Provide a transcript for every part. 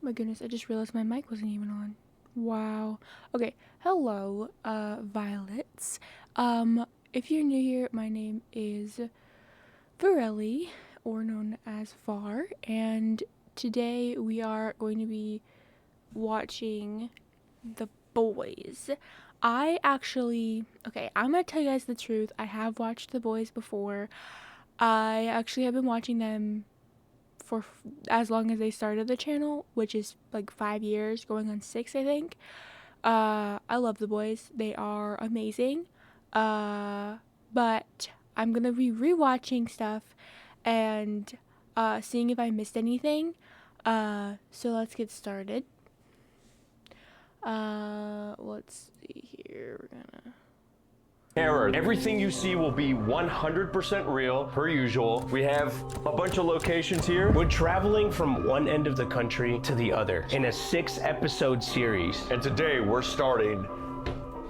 My goodness, I just realized my mic wasn't even on. Wow. Okay, hello, Violets. If you're new here, my name is Varelli, or known as Var, and today we are going to be watching The Boys. I'm gonna tell you guys the truth. I have watched The Boys before. I actually have been watching them for as long as they started the channel, which is like 5 years, going on 6, I think. I love The Boys. They are amazing. But I'm gonna be rewatching stuff and seeing if I missed anything. So let's get started. Let's see here. We're gonna. Error. Everything you see will be 100% real, per usual. We have a bunch of locations here. We're traveling from one end of the country to the other in a 6-episode series. And today we're starting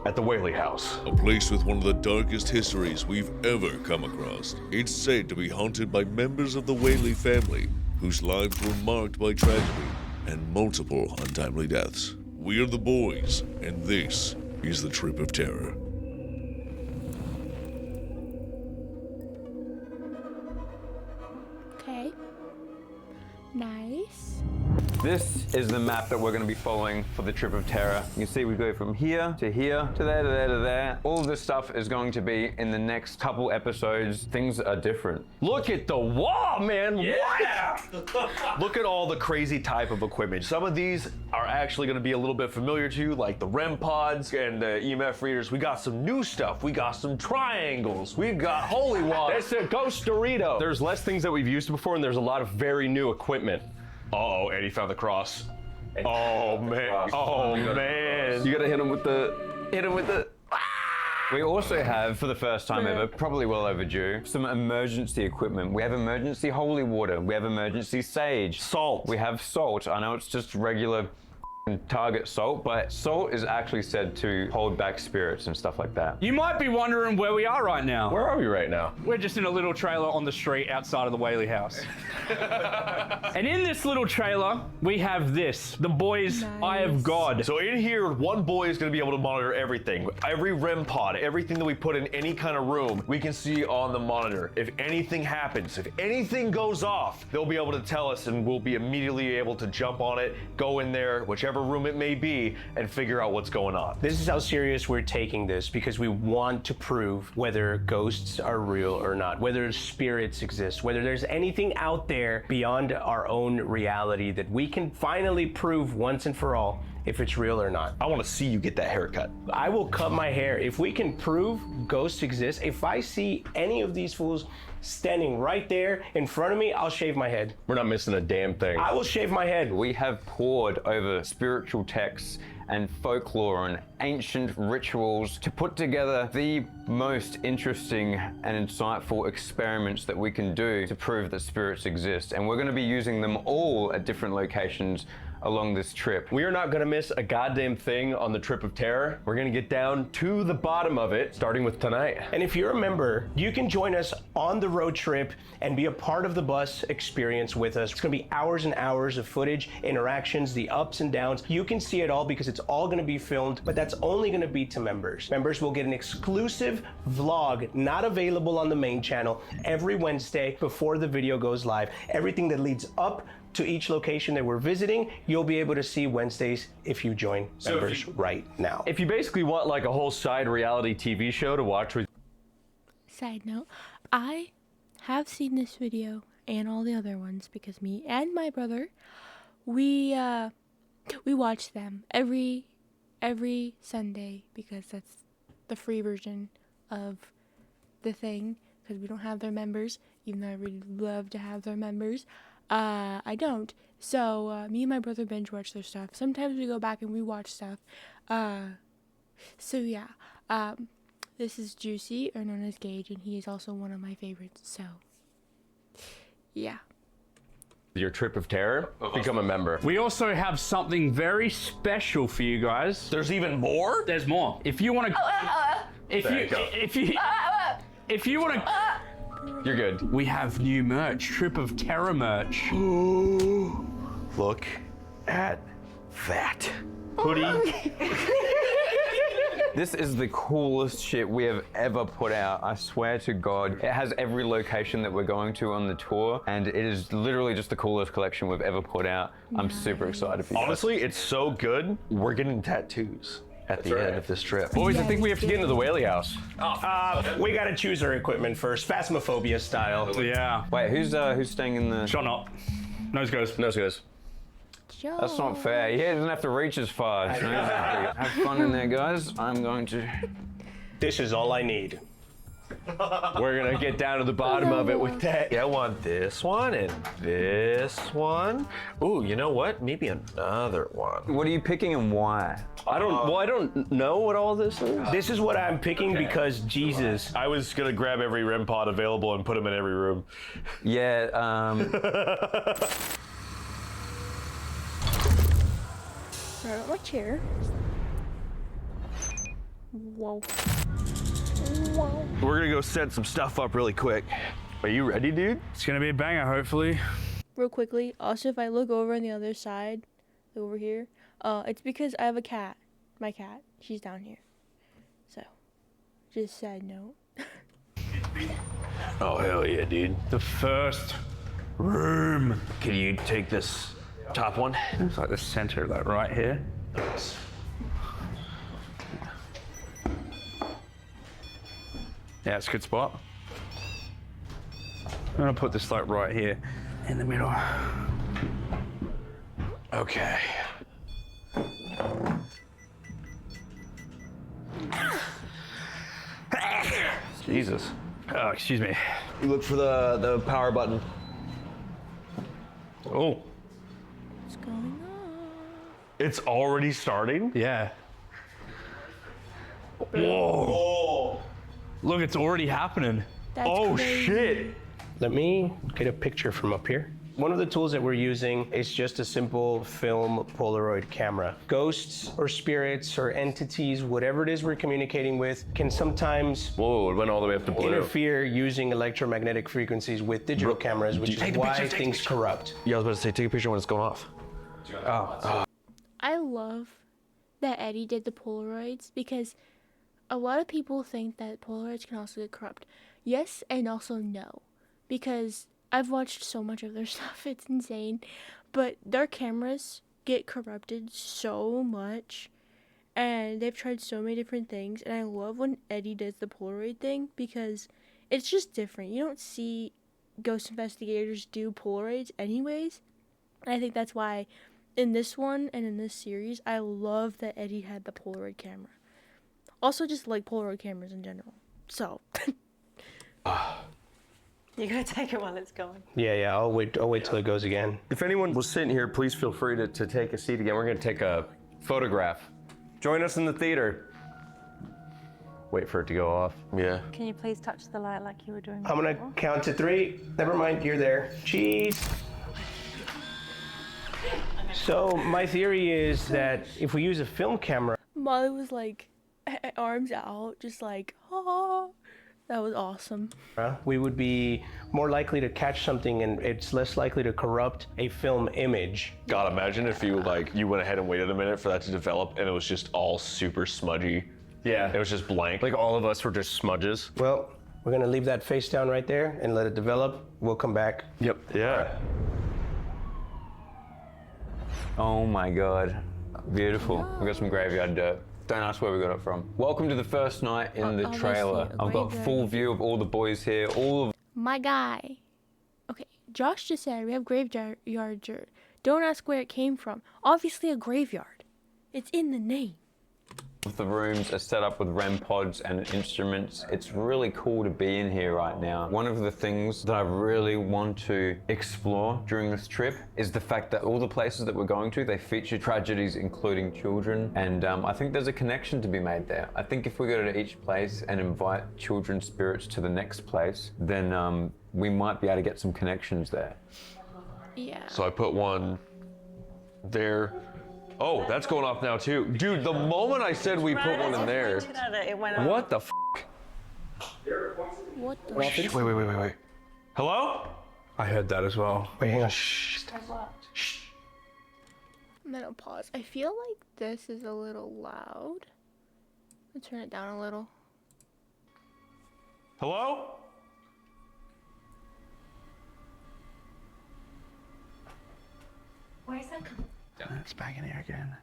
at the Whaley House. A place with one of the darkest histories we've ever come across. It's said to be haunted by members of the Whaley family, whose lives were marked by tragedy and multiple untimely deaths. We are the Boys, and this is the Trip of Terror. Okay. Nice. This is the map that we're going to be following for the Trip of Terror. You can see we go from here to here to there to there to there. All of this stuff is going to be in the next couple episodes. Things are different. Look at the wall, man. Yeah. What? Look at all the crazy type of equipment. Some of these are actually going to be a little bit familiar to you, like the REM pods and the EMF readers. We got some new stuff. We got some triangles. We've got holy water. It's a ghost Dorito. There's less things that we've used before, and there's a lot of very new equipment. Uh-oh, Eddie found the cross. Oh, man. Oh, man. You got to hit him with the... We also have, for the first time ever, probably well overdue, some emergency equipment. We have emergency holy water. We have emergency sage. Salt. We have salt. I know it's just regular Target salt, but salt is actually said to hold back spirits and stuff like that. You might be wondering where we are right now. Where are we right now? We're just in a little trailer on the street outside of the Whaley House. And in this little trailer, we have this, the Boys' Eye of God. So in here, one boy is going to be able to monitor everything. Every REM pod, everything that we put in any kind of room, we can see on the monitor. If anything happens, if anything goes off, they'll be able to tell us, and we'll be immediately able to jump on it, go in there, whichever room it may be, and figure out what's going on. This is how serious we're taking this, because we want to prove whether ghosts are real or not, whether spirits exist, whether there's anything out there beyond our own reality that we can finally prove once and for all if it's real or not. I want to see you get that haircut. I will cut my hair if we can prove ghosts exist. If I see any of these fools standing right there in front of me, I'll shave my head. We're not missing a damn thing. I will shave my head. We have pored over spiritual texts and folklore and ancient rituals to put together the most interesting and insightful experiments that we can do to prove that spirits exist. And we're going to be using them all at different locations along this trip. We are not going to miss a goddamn thing on the Trip of Terror. We're going to get down to the bottom of it, starting with tonight. And if you're a member, you can join us on the road trip and be a part of the bus experience with us. It's going to be hours and hours of footage, interactions, the ups and downs. You can see it all because it's all going to be filmed, but that's only going to be to members. Members will get an exclusive vlog, not available on the main channel, every Wednesday before the video goes live. Everything that leads up to each location that we're visiting, you'll be able to see Wednesdays if you join members right now. If you basically want like a whole side reality TV show to watch with... Side note, I have seen this video and all the other ones because me and my brother, we watch them every Sunday because that's the free version of the thing, because we don't have their members, even though I really love to have their members. I don't. So, me and my brother binge watch their stuff. Sometimes we go back and we watch stuff. So yeah. This is Juicy, or known as Gage, and he is also one of my favorites. So, yeah. Your Trip of Terror, become a member. We also have something very special for you guys. There's even more? There's more. If you want to... If you want to... You're good. We have new merch, Trip of Terror merch. Look at that. Hoodie. This is the coolest shit we have ever put out. I swear to God. It has every location that we're going to on the tour, and it is literally just the coolest collection we've ever put out. I'm super excited for you guys. Honestly, it's so good. We're getting tattoos at the end of this trip. Boys, I think we have to get into the Whaley house. We gotta choose our equipment first, Phasmophobia style. Yeah. Wait, who's staying in the... Shot up. Nose goes. Nose goes. That's not fair. He doesn't have to reach as far. Have fun in there, guys. I'm going to... This is all I need. We're gonna get down to the bottom of it with that. Yeah, I want this one and this one. Ooh, you know what? Maybe another one. What are you picking and why? I don't know what all this is. This is what I'm picking because Jesus. I was gonna grab every REM pod available and put them in every room. Yeah, Right on my chair. Whoa. Whoa. We're gonna go set some stuff up really quick. Are you ready, dude? It's gonna be a banger, hopefully. Real quickly, also if I look over on the other side, over here, it's because I have a cat. My cat, she's down here. So, just side note. Oh, hell yeah, dude. The first room. Can you take this top one? It's like the center, like right here. Yeah, it's a good spot. I'm gonna put this like right here in the middle. Okay. Jesus. Oh, excuse me. You look for the power button. Oh, What's going on? It's already starting? yeah. Whoa. Look, it's already happening. That's Oh, crazy. shit. Let me get a picture from up here. One of the tools that we're using is just a simple film Polaroid camera. Ghosts or spirits or entities, whatever it is we're communicating with, can sometimes Whoa, it went all the way up to blue. interfere using electromagnetic frequencies with digital cameras, which is why things corrupt. Yeah, I was about to say, take a picture when it's going off. I love that Eddie did the Polaroids because a lot of people think that Polaroids can also get corrupt. Yes and also no. Because I've watched so much of their stuff, it's insane. But their cameras get corrupted so much. And they've tried so many different things. And I love when Eddie does the Polaroid thing because it's just different. You don't see ghost investigators do Polaroids anyways. And I think that's why in this one and in this series, I love that Eddie had the Polaroid camera. Also just like Polaroid cameras in general. So... You gotta take it while it's going. Yeah, I'll wait till it goes again. If anyone was sitting here, please feel free to take a seat again. We're gonna take a Photograph. join us in the theater. Wait for it to go off. Yeah. Can you please touch the light like you were doing I'm gonna before? count to 3. Never mind, you're there. Cheese. So my theory is that if we use a film camera, Molly was like, arms out, just like, oh, that was awesome. we would be more likely to catch something and it's less likely to corrupt a film image. God, imagine if you went ahead and waited a minute for that to develop and it was just all super smudgy. Yeah. It was just blank. Like all of us were just smudges. Well, we're gonna leave that face down right there and let it develop. We'll come back. Yep. Yeah. Oh my God. Beautiful. We got some graveyard dirt. Don't ask where we got it from. Welcome to the first night in the obviously trailer. a I've got graveyard. full view of all the boys here, all of My guy. Okay, Josh just said we have graveyard dirt. Don't ask where it came from. Obviously a graveyard. It's in the name. the rooms are set up with REM pods and instruments. It's really cool to be in here right now. One of the things that I really want to explore during this trip is the fact that all the places that we're going to, they feature tragedies including children, and I think there's a connection to be made there. I think if we go to each place and invite children's spirits to the next place, then we might be able to get some connections there. Yeah. So I put one there. Oh, that's going off now too. Dude, the moment I said we put one in there. It went off. What the f? What the Shh, wait. Hello? I heard that as well. Wait, hang on. Shh. And then I'll pause. I feel like this is a little loud. I'll turn it down a little. Hello? Why is that coming? It's back in here again.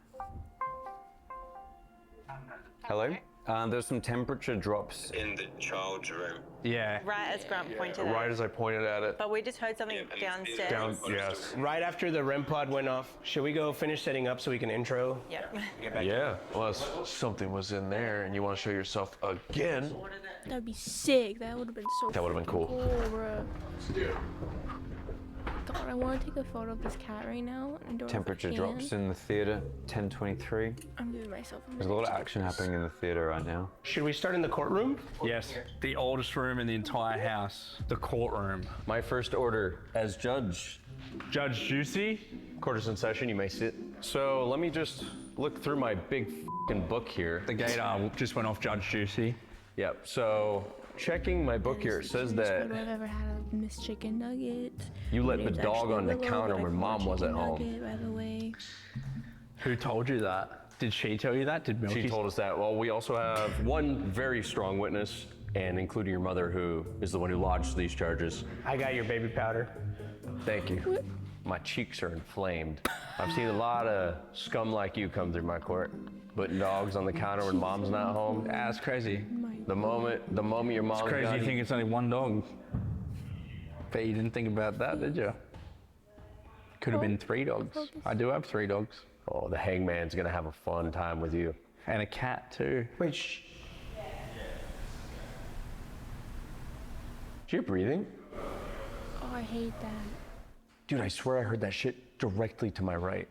Hello? There's some temperature drops. In the child's room. Yeah. Right as Grant pointed out. Right as I pointed at it. But we just heard something downstairs. Yes. Right after the REM pod went off, should we go finish setting up so we can intro? Yeah. Get back Yeah. Unless something was in there and you want to show yourself again. That'd be sick. That would have been so That would've been cool. Bruh. God, I want to take a photo of this cat right now. And I don't know if I Temperature can. drops in the theater, 10:23. I'm giving myself a minute. There's a lot of action happening in the theater right now. Should we start in the courtroom? Yes. The oldest room in the entire house. The courtroom. My first order as judge. Judge Juicy. Court is in session, you may sit. So let me just look through my big f***ing book here. The gator just went off Judge Juicy. Yep, so checking my book here, it says that I've ever had a missed chicken nugget. you let My the name's dog actually on the Willow, counter but I when call mom her was at Chicken home. Nugget, by the way. Who told you that? Did she tell you that? Did Milky? She told us that. Well, we also have one very strong witness, and including your mother, who is the one who lodged these charges. I got your baby powder. Thank you. My cheeks are inflamed. I've seen a lot of scum like you come through my court, putting dogs on the counter when mom's not home. That's crazy. The moment your mom's It's crazy got you you- think it's only one dog. But you didn't think about that, did you? Could have been 3 dogs. I do have 3 dogs. Oh, the hangman's gonna have a fun time with you. And a cat too. Wait, shh. Is your breathing? Oh, I hate that. Dude, I swear I heard that shit directly to my right.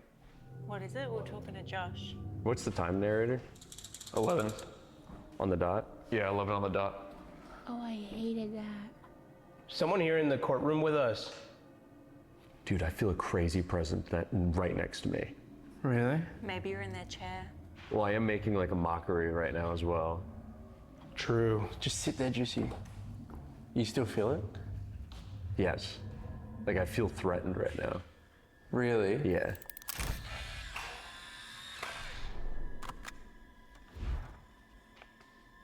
What is it? We're talking to Josh. What's the time, narrator? 11. On the dot? Yeah, 11 on the dot. Oh, I hated that. Someone here in the courtroom with us. Dude, I feel a crazy presence right next to me. Really? Maybe you're in their chair. Well, I am making like a mockery right now as well. True. Just sit there, Juicy. You still feel it? Yes. Like I feel threatened right now. Really? Yeah.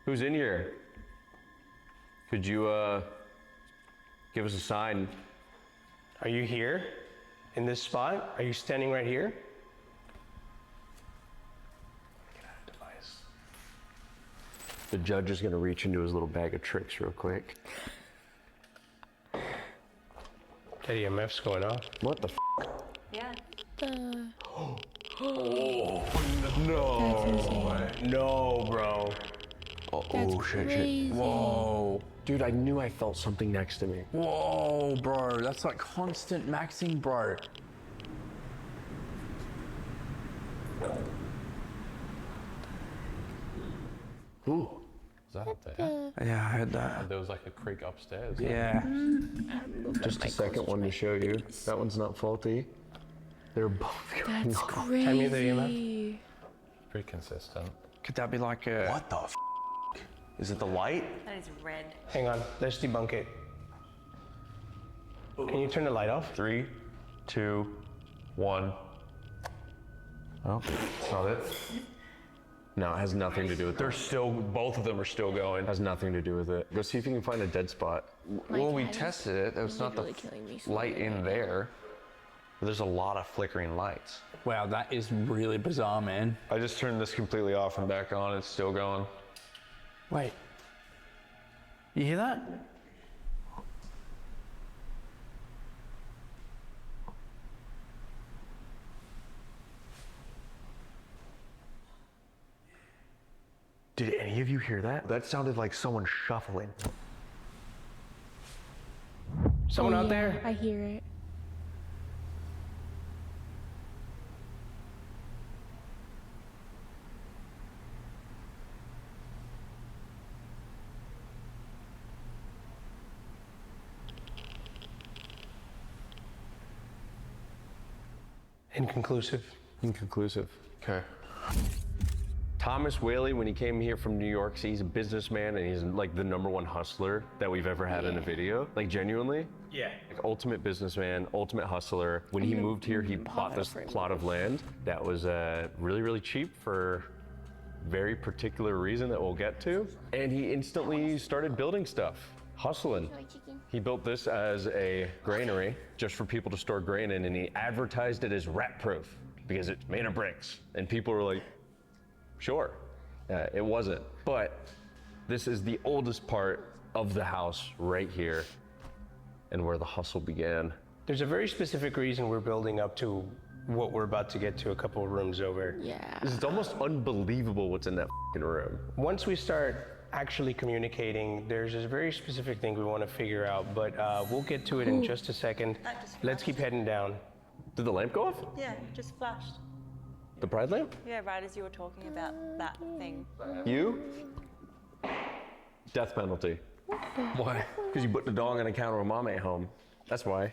Who's in here? Could you give us a sign? Are you here? In this spot? Are you standing right here? The judge is gonna reach into his little bag of tricks real quick. That EMF's going off. What the f? Yeah. No, bro. That's crazy. Whoa. Dude, I knew I felt something next to me. Whoa, bro. That's like constant maxing, bro. Ooh. Is that up there? Yeah, I heard that. There was like a creak upstairs. Yeah. Just a second one to show you. That one's not faulty. They're both going That's off. crazy. me the EMF. Pretty consistent. Could that be like a... What the f? Is it the light? That is red. Hang on, let's debunk it. Can you turn the light off? 3, 2, 1. Oh, that's not it. No, it has nothing to do with They're still, both of them are still going. It has nothing to do with it. Go see if you can find a dead spot. Well, we cat is tested it. There was not the literally killing me light slowly in right there. But there's a lot of flickering lights. Wow, that is really bizarre, man. I just turned this completely off and back on. It's still going. Wait. You hear that? Did any of you hear that? That sounded like someone shuffling. Someone Oh, out yeah, there? I hear it. Inconclusive. Inconclusive. Okay. Thomas Whaley, when he came here from New York, he's a businessman and he's like the #1 hustler that we've ever had in a video. Like genuinely. Yeah. Like ultimate businessman, ultimate hustler. When he moved here, he bought this plot of land that was really, really cheap for very particular reason that we'll get to. And he instantly started building stuff, hustling. He built this as a granary just for people to store grain in, and he advertised it as rat proof because it's made of bricks. And people were like, sure. It wasn't. But this is the oldest part of the house right here and where the hustle began. There's a very specific reason we're building up to what we're about to get to a couple of rooms over. Yeah. It's almost unbelievable what's in that f***ing room. Once we start actually communicating, there's a very specific thing we want to figure out, but we'll get to it in just a second. Let's keep heading down. Did the lamp go off? Yeah, just flashed. The pride lamp? Yeah, right as you were talking about that thing. You? Death penalty. Why? Because you put the dog on the counter when mom ain't home. That's why.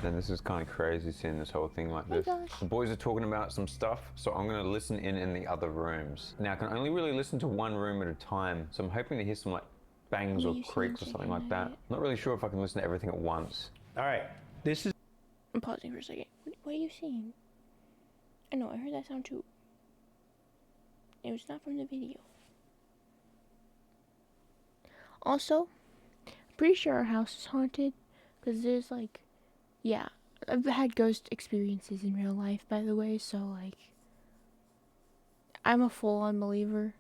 Then this is kind of crazy seeing this whole thing like this. The boys are talking about some stuff, so I'm gonna listen in the other rooms. Now I can only really listen to one room at a time, so I'm hoping to hear some like bangs or creaks or something like that. I'm not really sure if I can listen to everything at once. All right, this is I'm pausing for a second. What are you saying? I know, I heard that sound too. It was not from the video. Also, I'm pretty sure our house is haunted, because there's like, yeah, I've had ghost experiences in real life, by the way, so like, I'm a full-on believer.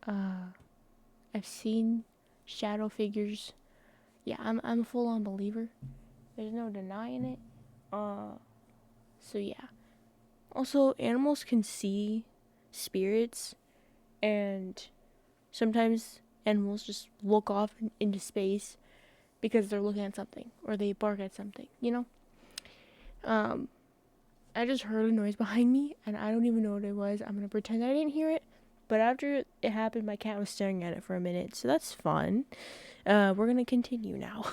I've seen shadow figures. Yeah, I'm a full-on believer. There's no denying it. So yeah. Also, animals can see spirits, and sometimes animals just look off into space because they're looking at something, or they bark at something, you know? I just heard a noise behind me, and I don't even know what it was. I'm gonna pretend I didn't hear it, but after it happened, my cat was staring at it for a minute, so that's fun. We're gonna continue now.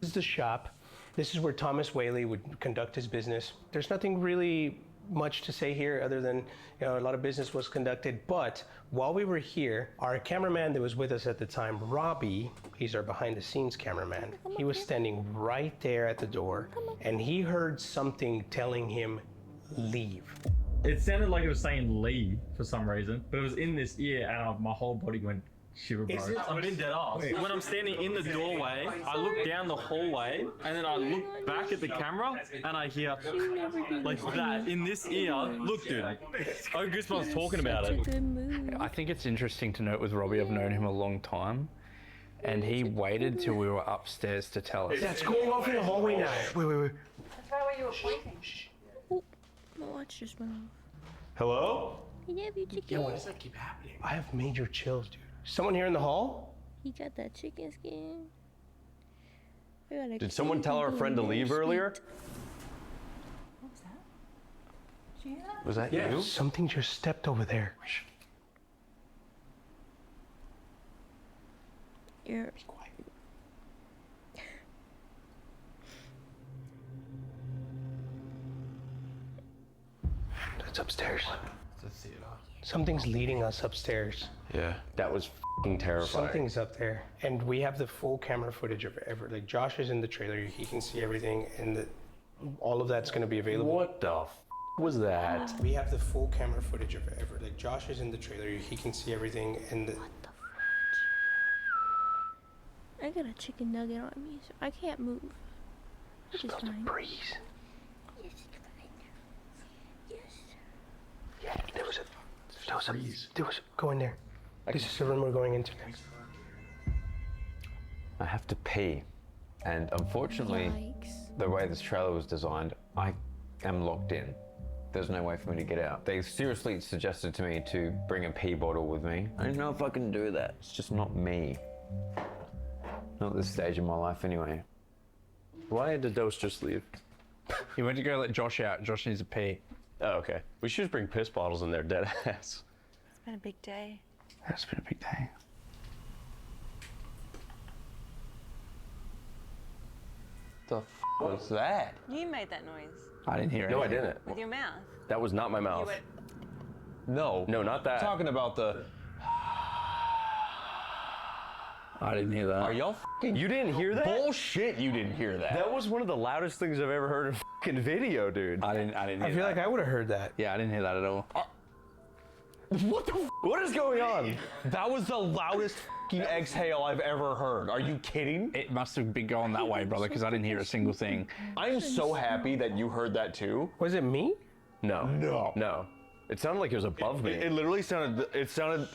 This is the shop. This is where Thomas Whaley would conduct his business. There's nothing really much to say here other than, you know, a lot of business was conducted. But while we were here, our cameraman that was with us at the time, Robbie, he's our behind the scenes cameraman, he was standing right there at the door and he heard something telling him, leave. It sounded like it was saying leave for some reason, but it was in this ear and my whole body went shiver, bro. I'm being dead ass. When I'm standing in the doorway, I look down the hallway and then I look back at the camera and I hear like that in this ear. Look, dude, I have goosebumps talking about it. I think it's interesting to note with Robbie, I've known him a long time, and he waited till we were upstairs to tell us. That's going off in the hallway now. Wait. That's right where you were pointing. Oh, my watch just went off. Hello? I love you, chicken. Yo, why does that keep happening? I have major chills, dude. Someone here in the hall? He got that chicken skin. Did someone tell our friend to leave earlier? What was that? Did you hear that? Was that Yeah, you? something just stepped over there. You're Quiet. That's upstairs. Something's leading us upstairs. Yeah. That was f***ing terrifying. Something's up there. And we have the full camera footage of everything. Like, Josh is in the trailer, he can see everything, and all of that's gonna be available. What the f*** was that? We have the full camera footage of everything. Like, Josh is in the trailer, he can see everything, and I got a chicken nugget on me, so I can't move. Which is fine. breeze. Yes, it's fine. Yes. Yeah, there was a go in there. This is the room we're going into next. I have to pee, and unfortunately, Yikes. the way this trailer was designed, I am locked in. There's no way for me to get out. They seriously suggested to me to bring a pee bottle with me. I don't know if I can do that. It's just not me. Not at this stage in my life anyway. Why did Dose just leave? He went to go let Josh out. Josh needs a pee. Oh, okay. We should just bring piss bottles in there, dead ass. It's been a big day. That's been a big day. The f was that? You made that noise I didn't hear it. No, I didn't. with your mouth. That was not my mouth. went- No, not that. Talking about the. I didn't hear that. Are y'all f***ing? You didn't hear that? Bullshit, you didn't hear that. That was one of the loudest things I've ever heard in f***ing video, dude. I didn't hear I feel that. like I would have heard that. Yeah, I didn't hear that at all. What the f? What is going on? That was the loudest fucking exhale I've ever heard. Are you kidding? It must have been going that way, brother, because I didn't hear a single thing. I'm so happy that you heard that too. Was it me? No. It sounded like it was above me. It literally sounded. It sounded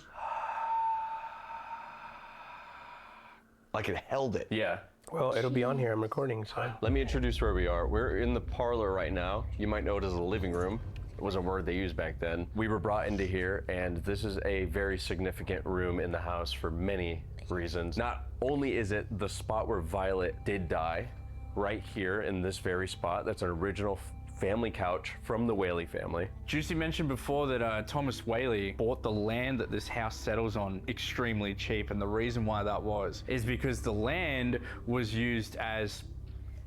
like it held it. Yeah. Well, it'll be on here. I'm recording, so. Let me introduce where we are. We're in the parlor right now. You might know it as the living room. It was a word they used back then. We were brought into here, and this is a very significant room in the house for many reasons. Not only is it the spot where Violet did die, right here in this very spot. That's an original family couch from the Whaley family. Juicy mentioned before that Thomas Whaley bought the land that this house settles on extremely cheap, and the reason why that was is because the land was used as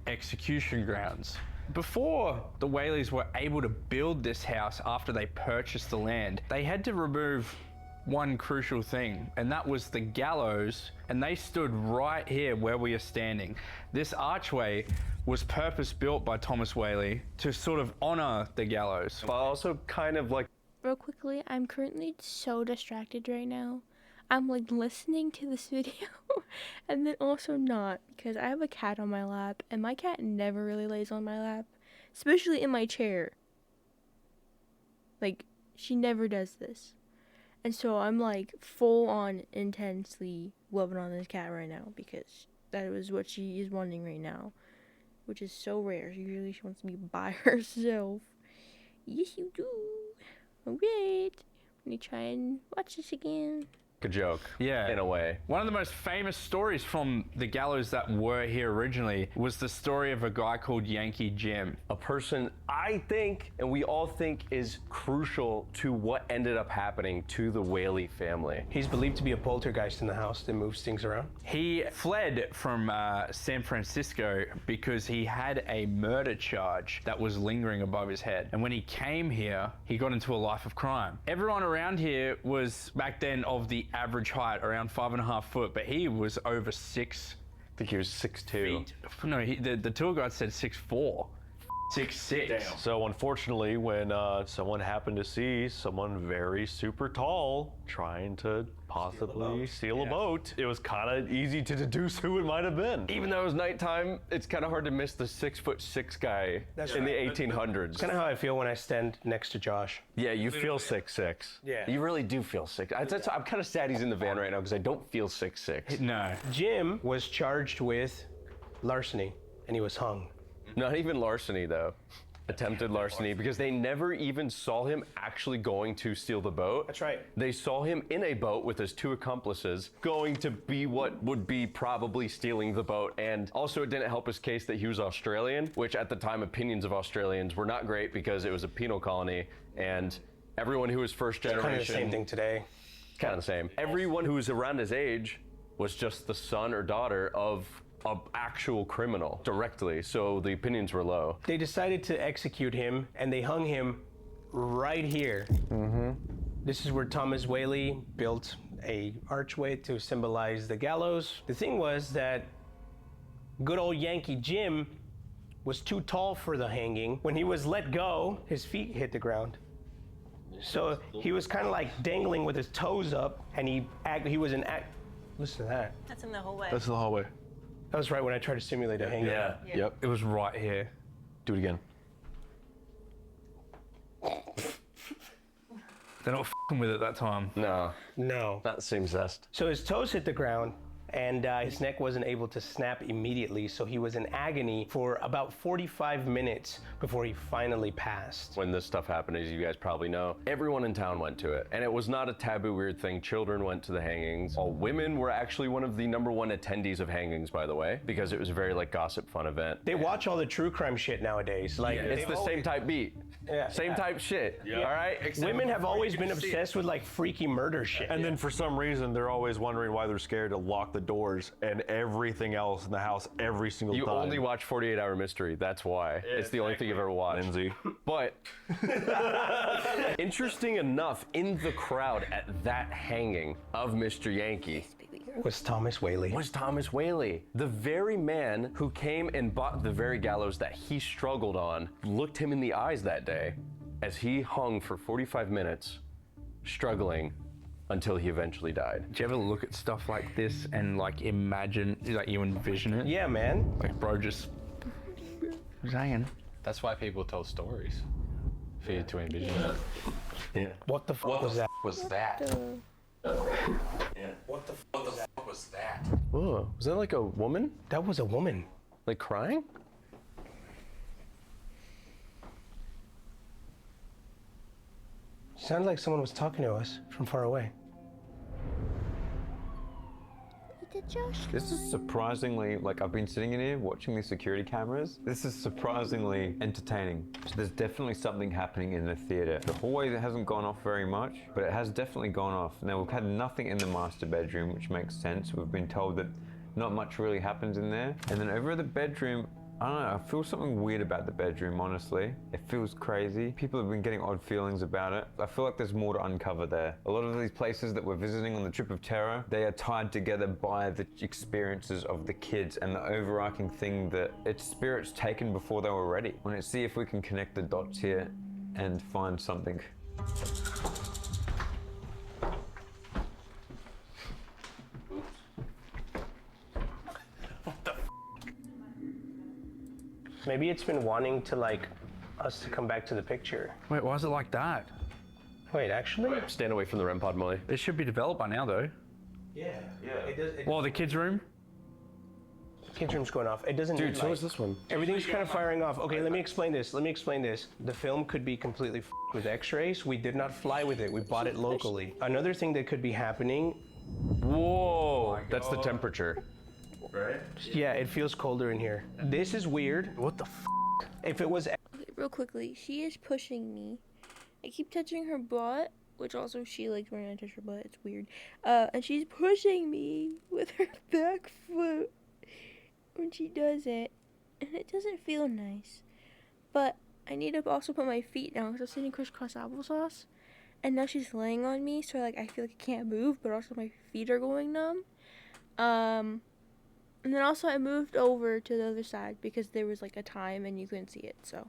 execution grounds. Before the Whaleys were able to build this house after they purchased the land, they had to remove one crucial thing, and that was the gallows, and they stood right here where we are standing. This archway was purpose-built by Thomas Whaley to sort of honor the gallows. But also kind of like... Real quickly, I'm currently so distracted right now. I'm like listening to this video and then also not, because I have a cat on my lap and my cat never really lays on my lap, especially in my chair. Like, she never does this. And so I'm like full on intensely loving on this cat right now because that was what she is wanting right now, which is so rare. Usually she wants to be by herself. Yes, you do. Alright. Let me try and watch this again. a joke. Yeah. In a way. One of the most famous stories from the gallows that were here originally was the story of a guy called Yankee Jim. A person I think, and we all think, is crucial to what ended up happening to the Whaley family. He's believed to be a poltergeist in the house that moves things around. He fled from San Francisco because he had a murder charge that was lingering above his head. And when he came here, he got into a life of crime. Everyone around here was back then of the average height, around 5.5 foot, but he was over 6. I think he was 6'2". No, the tour guide said 6'4". 6'6". Damn. So unfortunately, when someone happened to see someone very super tall trying to possibly steal a boat, it was kind of easy to deduce who it might have been. Even though it was nighttime, it's kind of hard to miss the 6'6" guy in the 1800s. It's kind of how I feel when I stand next to Josh. Yeah, you feel 6'6". Yeah. You really do feel 6'. I'm kind of sad he's in the van right now because I don't feel 6'6". No. Jim was charged with larceny, and he was hung. Not even larceny, though. Attempted larceny, because they never even saw him actually going to steal the boat. That's right. They saw him in a boat with his 2 accomplices going to be what would be probably stealing the boat. And also it didn't help his case that he was Australian, which at the time opinions of Australians were not great because it was a penal colony and everyone who was first generation. Kind of the same thing today. Kind of the same. Everyone who was around his age was just the son or daughter of an actual criminal directly, so the opinions were low. They decided to execute him, and they hung him right here. Mm-hmm. This is where Thomas Whaley built a archway to symbolize the gallows. The thing was that good old Yankee Jim was too tall for the hanging. When he was let go, his feet hit the ground. So he was kind of like dangling with his toes up, and he was an act. Listen to that. That's in the hallway. That's the hallway. That was right when I tried to simulate a hanging. Yeah. Yep. It was right here. Do it again. They're not f***ing with it that time. No, No. not the same zest. So his toes hit the ground, and his neck wasn't able to snap immediately, so he was in agony for about 45 minutes before he finally passed. When this stuff happened, as you guys probably know, everyone in town went to it. And it was not a taboo weird thing. Children went to the hangings. All women were actually one of the #1 attendees of hangings, by the way, because it was a very gossip fun event. They watch all the true crime shit nowadays. Like It's the same type beat. Yeah. Same type shit. All right? Women have always been obsessed with like freaky murder shit. And then for some reason, they're always wondering why they're scared to lock the doors and everything else in the house every single You time. only watch 48 Hour Mystery. That's why. It's the only thing you've ever watched. Lindsay. But interesting enough, in the crowd at that hanging of Mr. Yankee Was Thomas Whaley. was Thomas Whaley. The very man who came and bought the very gallows that he struggled on, looked him in the eyes that day as he hung for 45 minutes, struggling until he eventually died. Do you ever look at stuff like this and like imagine, like you envision it? Yeah, man. Like bro just saying. That's why people tell stories. For you to envision it. Yeah. What the fuck was that? Was that? What the fuck Was that? Whoa, was that like a woman? That was a woman. Like crying? Sounded like someone was talking to us from far away. This is surprisingly, like I've been sitting in here watching these security cameras. This is surprisingly entertaining. There's definitely something happening in the theater. The hallway hasn't gone off very much, but it has definitely gone off. Now we've had nothing in the master bedroom, which makes sense. We've been told that not much really happens in there. And then over at the bedroom, I don't know, I feel something weird about the bedroom, honestly. It feels crazy. People have been getting odd feelings about it. I feel like there's more to uncover there. A lot of these places that we're visiting on the Trip of Terror, they are tied together by the experiences of the kids and the overarching thing that it's spirits taken before they were ready. Let's see if we can connect the dots here and find something. Maybe it's been wanting to like us to come back to the picture. Wait, why is it like that? Wait, actually? Stand away from the REM pod, Molly. It should be developed by now though. Yeah. It does. Well, the kids' room? Kids' room's going off. It doesn't. Dude, need so light. is this one. Everything's kind of firing off. Okay, let me explain this. The film could be completely with X-rays. We did not fly with it. We bought it locally. Another thing that could be happening. Whoa, that's the temperature. Right? Yeah, it feels colder in here. This is weird. What the If it was Okay, real quickly, she is pushing me. I keep touching her butt, which also she likes when I touch her butt. It's weird. And she's pushing me with her back foot when she does it, and it doesn't feel nice. But I need to also put my feet down because I'm sitting crisscross applesauce, and now she's laying on me, so like I feel like I can't move, but also my feet are going numb. And then also I moved over to the other side because there was like a time and you couldn't see it, so.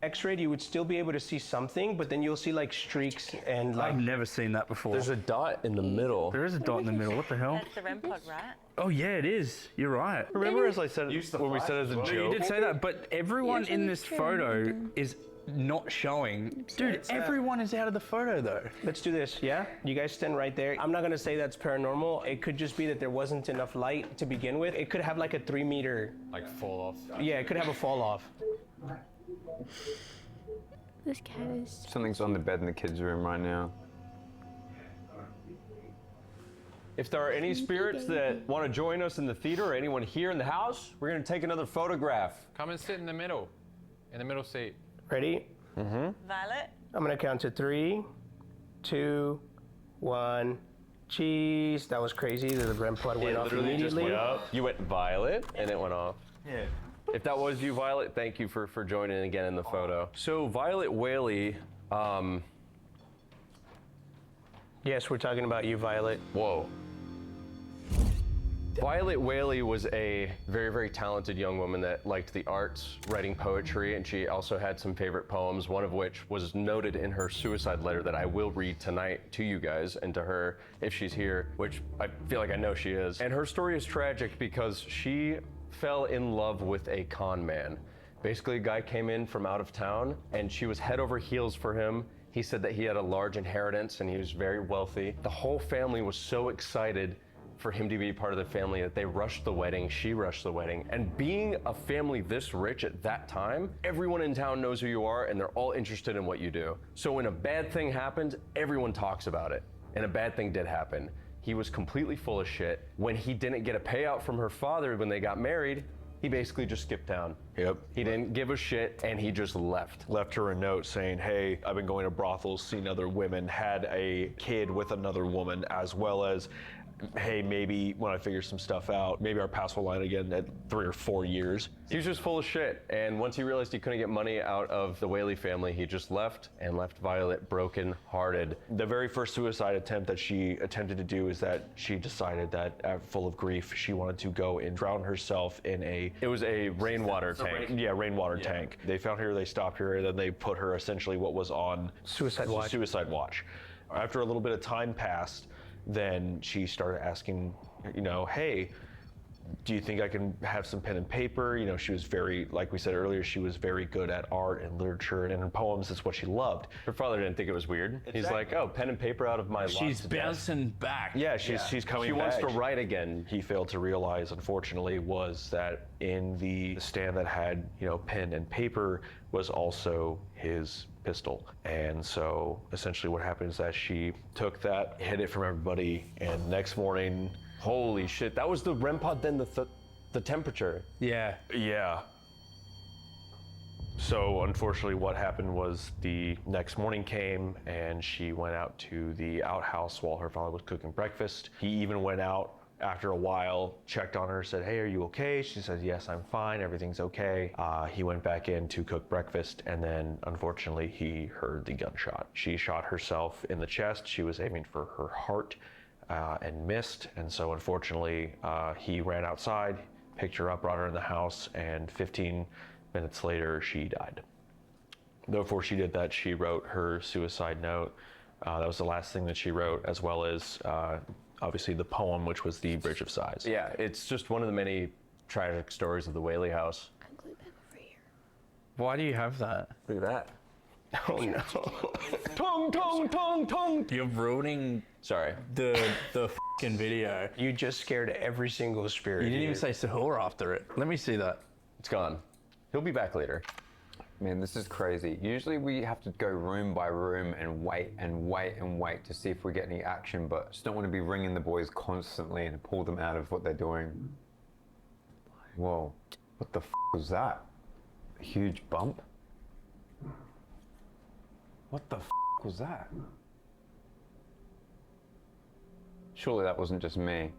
X-rayed, you would still be able to see something, but then you'll see like streaks and like. I've never seen that before. There's a dot in the middle. There is a dot in the middle. What the hell? That's the REM pod, right? Oh yeah, it is. You're right. Remember as I said when we said it as a No, you joke? did say that, but everyone Yeah, in it's this true. photo is not showing. Dude, everyone is out of the photo though. Let's do this, yeah? You guys stand right there. I'm not gonna say that's paranormal. It could just be that there wasn't enough light to begin with. It could have like a 3 meter. Like fall off. Yeah, it could have a fall off. This cat is. Something's on the bed in the kids' room right now. If there are any spirits that want to join us in the theater or anyone here in the house, we're going to take another photograph. Come and sit in the middle seat. Ready? Violet? I'm gonna count to 3, 2, 1. Cheese. That was crazy. The REM pod went off immediately. You went Violet, and it went off. Yeah. If that was you, Violet, thank you for joining again in the photo. So Violet Whaley, Yes, we're talking about you, Violet. whoa. Violet Whaley was a very, very talented young woman that liked the arts, writing poetry, and she also had some favorite poems, one of which was noted in her suicide letter that I will read tonight to you guys and to her if she's here, which I feel like I know she is. And her story is tragic because she fell in love with a con man. Basically, a guy came in from out of town and she was head over heels for him. He said that he had a large inheritance and he was very wealthy. The whole family was so excited for him to be part of the family that they rushed the wedding, she rushed the wedding. And being a family this rich at that time, everyone in town knows who you are and they're all interested in what you do. So when a bad thing happens, everyone talks about it. And a bad thing did happen. He was completely full of shit. When he didn't get a payout from her father when they got married, he basically just skipped town. Yep. He didn't give a shit and he just left. Left her a note saying, hey, I've been going to brothels, seen other women, had a kid with another woman, as well as hey, maybe when I figure some stuff out, maybe our paths will line again at 3 or 4 years. He was just full of shit, and once he realized he couldn't get money out of the Whaley family, he just left, and left Violet broken-hearted. The very first suicide attempt that she attempted to do is that she decided that, full of grief, she wanted to go and drown herself in a... It was a rainwater tank. Yeah, rainwater tank. They found her, they stopped her, and then they put her essentially what was on Suicide watch. Suicide watch. After a little bit of time passed, then she started asking, you know, hey, do you think I can have some pen and paper? You know, she was very, like we said earlier, she was very good at art and literature, and in poems, it's what she loved. Her father didn't think it was weird. He's like, oh, pen and paper out of my She's locked desk. bouncing back. Yeah, she's coming She back. wants to write again. He failed to realize, unfortunately, was that in the stand that had, you know, pen and paper was also his pistol. And so essentially what happened is that she took that, hid it from everybody, and next morning, Holy shit, that was the REM pod, then the temperature. Yeah. yeah. So unfortunately what happened was the next morning came and she went out to the outhouse while her father was cooking breakfast. He even went out after a while, checked on her, said, hey, are you okay? She said, yes, I'm fine, everything's okay. He went back in to cook breakfast, and then unfortunately he heard the gunshot. She shot herself in the chest. She was aiming for her heart and missed, and so unfortunately he ran outside, picked her up, brought her in the house, and 15 minutes later she died. Before she did that, she wrote her suicide note. That was the last thing that she wrote, as well as obviously the poem, which was The Bridge of Sighs. Yeah, it's just one of the many tragic stories of the Whaley house. Why do you have that? Look at that. Oh no. Tongue, tongue, tongue, tongue. You're ruining Sorry. the fucking video. You just scared every single spirit. You didn't here. even say Sahur after it. Let me see that. It's gone. He'll be back later. Man, this is crazy. Usually we have to go room by room and wait and wait and wait to see if we get any action, but I just don't want to be ringing the boys constantly and pull them out of what they're doing. Whoa, what the was that? A huge bump? What the was that? Surely that wasn't just me.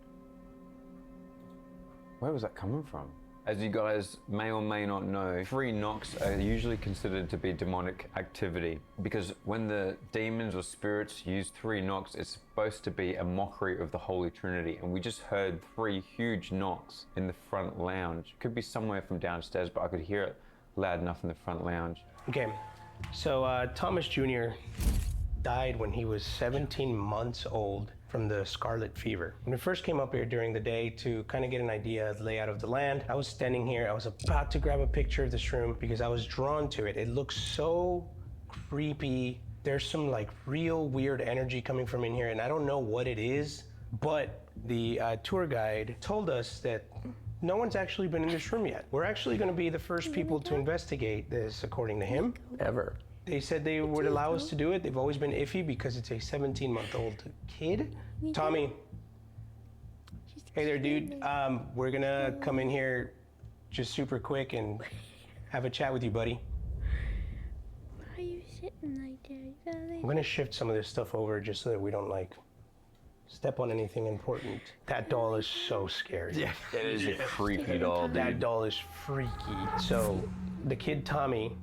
Where was that coming from? As you guys may or may not know, 3 knocks are usually considered to be demonic activity because when the demons or spirits use 3 knocks, it's supposed to be a mockery of the Holy Trinity. And we just heard 3 huge knocks in the front lounge. Could be somewhere from downstairs, but I could hear it loud enough in the front lounge. Okay, so Thomas Jr. died when he was 17 months old from the scarlet fever. When we first came up here during the day to kind of get an idea of the layout of the land, I was standing here, I was about to grab a picture of this room because I was drawn to it. It looks so creepy. There's some like real weird energy coming from in here and I don't know what it is, but the tour guide told us that no one's actually been in this room yet. We're actually gonna be the first people to investigate this, according to him, ever. They said they would allow us to do it. They've always been iffy because it's a 17-month-old kid. Tommy. Hey there, dude. We're gonna come in here just super quick and have a chat with you, buddy. Why are you sitting like that? I'm gonna shift some of this stuff over just so that we don't like step on anything important. That doll is so scary. Yeah. It is a creepy doll, dude. That doll is freaky. So the kid Tommy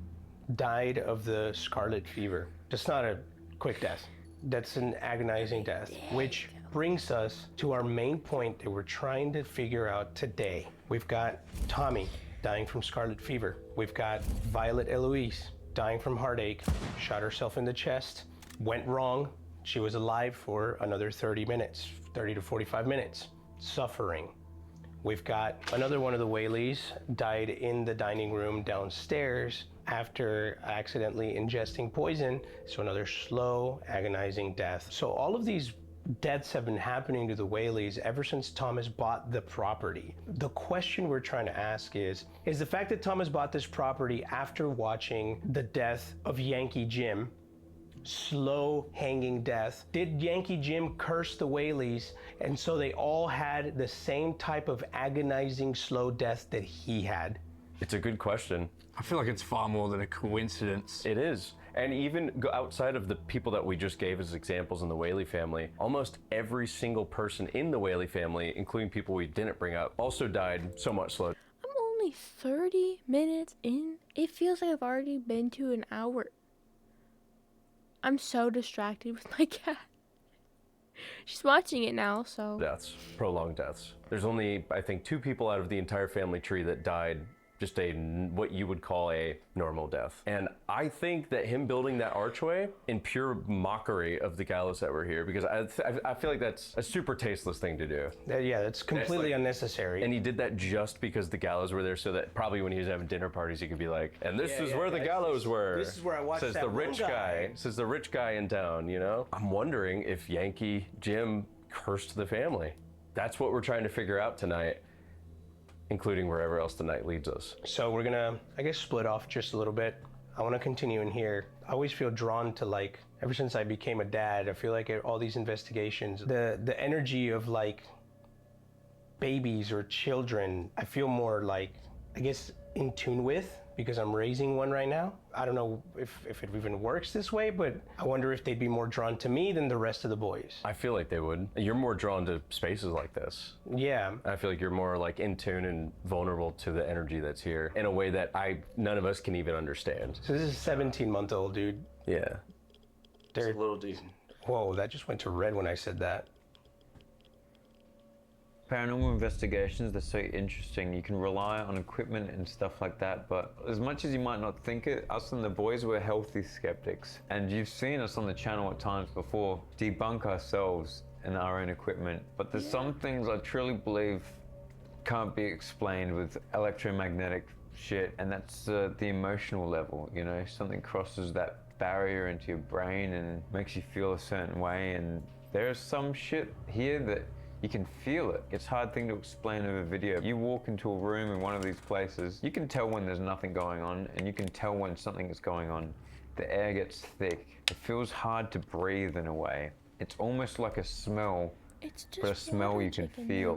died of the scarlet fever. That's not a quick death. That's an agonizing death, which brings us to our main point that we're trying to figure out today. We've got Tommy dying from scarlet fever. We've got Violet Eloise dying from heartache, shot herself in the chest, went wrong. She was alive for another 30 minutes, 30 to 45 minutes, suffering. We've got another one of the Whaleys died in the dining room downstairs after accidentally ingesting poison, so another slow, agonizing death. So all of these deaths have been happening to the Whaleys ever since Thomas bought the property. The question we're trying to ask is the fact that Thomas bought this property after watching the death of Yankee Jim, slow hanging death, did Yankee Jim curse the Whaleys and so they all had the same type of agonizing slow death that he had? It's a good question. I feel like it's far more than a coincidence. It is. And even outside of the people that we just gave as examples in the Whaley family, almost every single person in the Whaley family, including people we didn't bring up, also died so much slow. I'm only 30 minutes in. It feels like I've already been to an hour. I'm so distracted with my cat. She's watching it now, so. Deaths, prolonged deaths. There's only, I think, 2 people out of the entire family tree that died just what you would call a normal death. And I think that him building that archway in pure mockery of the gallows that were here, because I feel like that's a super tasteless thing to do. Yeah, that's completely unnecessary. And he did that just because the gallows were there, so that probably when he was having dinner parties, he could be like, and this is where the gallows were. This is where I watched says that the rich one guy. Says the rich guy in town, you know? I'm wondering if Yankee Jim cursed the family. That's what we're trying to figure out tonight, including wherever else the night leads us. So we're gonna, I guess, split off just a little bit. I wanna continue in here. I always feel drawn to, like, ever since I became a dad, I feel like all these investigations, the energy of like babies or children, I feel more like, I guess, in tune with, because I'm raising one right now. I don't know if it even works this way, but I wonder if they'd be more drawn to me than the rest of the boys. I feel like they would. You're more drawn to spaces like this. Yeah. I feel like you're more like in tune and vulnerable to the energy that's here in a way that none of us can even understand. So this is a 17-month-old dude. Yeah. They're a little decent. Whoa, that just went to red when I said that. Paranormal investigations, they're so interesting. You can rely on equipment and stuff like that, but as much as you might not think it, us and the boys were healthy skeptics. And you've seen us on the channel at times before debunk ourselves and our own equipment. But there's some things I truly believe can't be explained with electromagnetic shit, and that's the emotional level, you know? Something crosses that barrier into your brain and makes you feel a certain way, and there's some shit here that you can feel it. It's a hard thing to explain over video. You walk into a room in one of these places, you can tell when there's nothing going on, and you can tell when something is going on. The air gets thick. It feels hard to breathe in a way. It's almost like a smell, but a smell you can feel.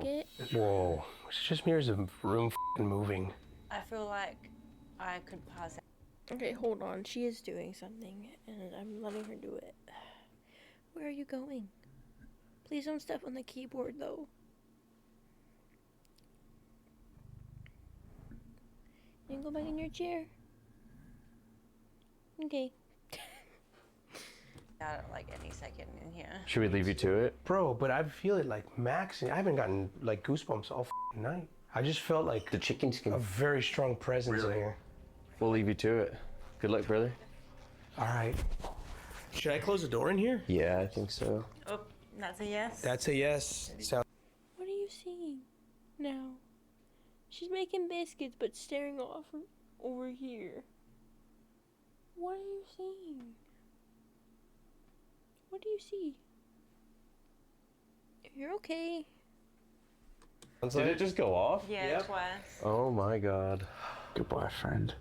Whoa, it's just me or is the room f***ing moving? I feel like I could pass out. Okay, hold on. She is doing something, and I'm letting her do it. Where are you going? Please don't step on the keyboard, though. You can go back in your chair. Okay. Out like any second in here. Should we leave you to it? Bro, but I feel it like maxing. I haven't gotten like goosebumps all f***ing night. I just felt like the chicken skin. A very strong presence in here. We'll leave you to it. Good luck, brother. All right. Should I close the door in here? Yeah, I think so. Oh, that's a yes? That's a yes. What are you seeing now? She's making biscuits but staring off over here. What are you seeing? What do you see? If you're okay. Did it just go off? Yeah, twice. Oh my god. Goodbye, friend.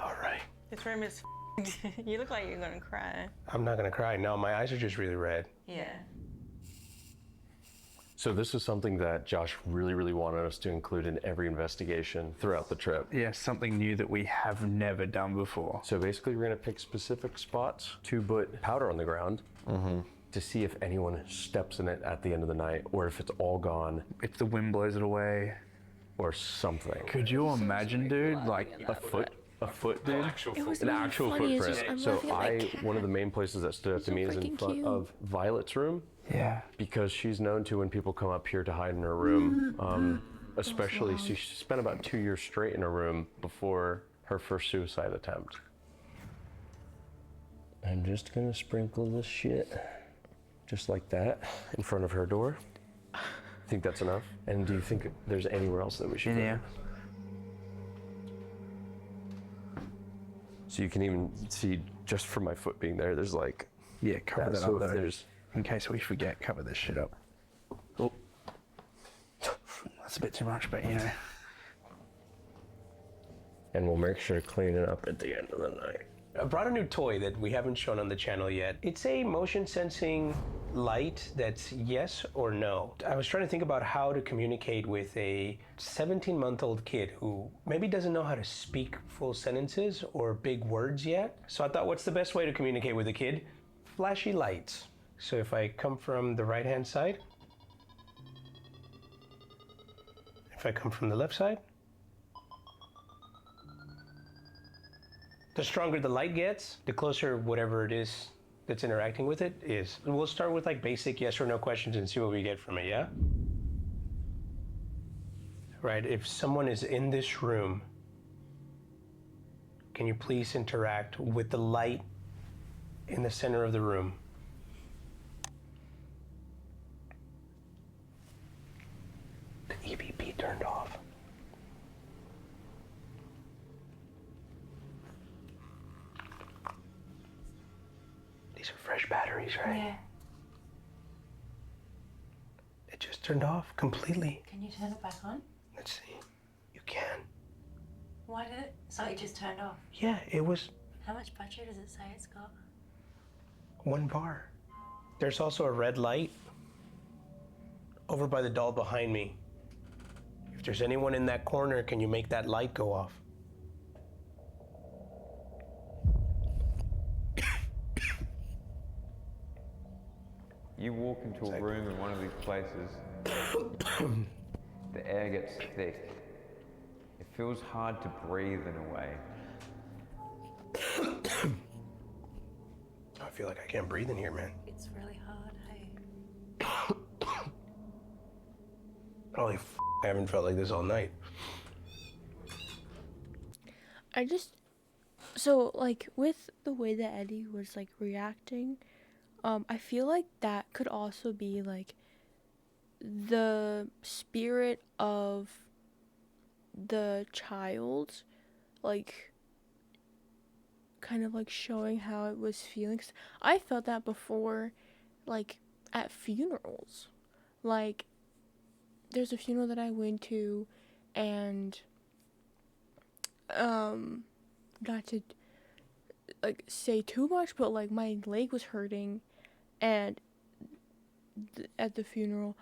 All right. This room is you look like you're gonna cry. I'm not gonna cry. No, my eyes are just really red. Yeah. So this is something that Josh really wanted us to include in every investigation throughout the trip. Yeah, something new that we have never done before. So basically we're gonna pick specific spots to put powder on the ground to see if anyone steps in it at the end of the night, or if it's all gone. If the wind blows it away. Or something. Could you imagine, dude? Like a foot, dude? An actual footprint. So one of the main places that stood out to me is in front of Violet's room. Yeah. Because she's known to, when people come up here to hide in her room, especially she spent about 2 years straight in her room before her first suicide attempt. I'm just gonna sprinkle this shit just like that in front of her door. I think that's enough. And do you think there's anywhere else that we should Yeah. So you can even see, just from my foot being there, there's like... Yeah, cover that so up if though. there's... In case we forget, cover this shit up. Oh. That's a bit too much, but you know. And we'll make sure to clean it up at the end of the night. I brought a new toy that we haven't shown on the channel yet. It's a motion sensing light that's yes or no. I was trying to think about how to communicate with a 17-month-old kid who maybe doesn't know how to speak full sentences or big words yet. So I thought, what's the best way to communicate with a kid? Flashy lights. So if I come from the right-hand side, if I come from the left side, the stronger the light gets, the closer whatever it is that's interacting with it is. We'll start with like basic yes or no questions and see what we get from it, yeah? Right, if someone is in this room, can you please interact with the light in the center of the room? The EVP turned off. These are fresh batteries, right? Yeah. It just turned off completely. Can you turn it back on? Let's see. You can. Why did it? So it just turned off. Yeah, it was How much battery does it say it's got? 1 bar. There's also a red light over by the doll behind me. If there's anyone in that corner, can you make that light go off? You walk into a room in one of these places, the air gets thick. It feels hard to breathe in a way. I feel like I can't breathe in here, man. It's really hard, hey. Holy I haven't felt like this all night. So like with the way that Eddie was like reacting, I feel like that could also be like the spirit of the child, like kind of like showing how it was feeling. 'Cause I felt that before, like at funerals. Like there's a funeral that I went to, and not to like say too much, but like my leg was hurting, and at the funeral,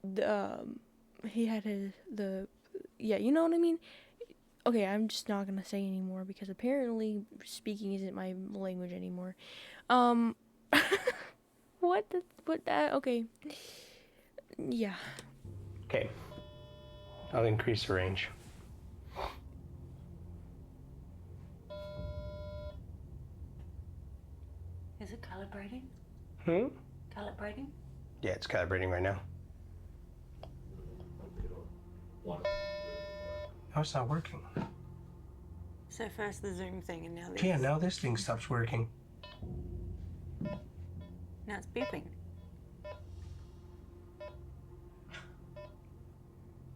he had you know what I mean. Okay, I'm just not gonna say anymore because apparently speaking isn't my language anymore. Okay, yeah. Okay, I'll increase the range. Is it calibrating? Calibrating? Yeah, it's calibrating right now. No, it's not working. So first the Zoom thing and now this. Yeah, now this thing stops working. Now it's beeping.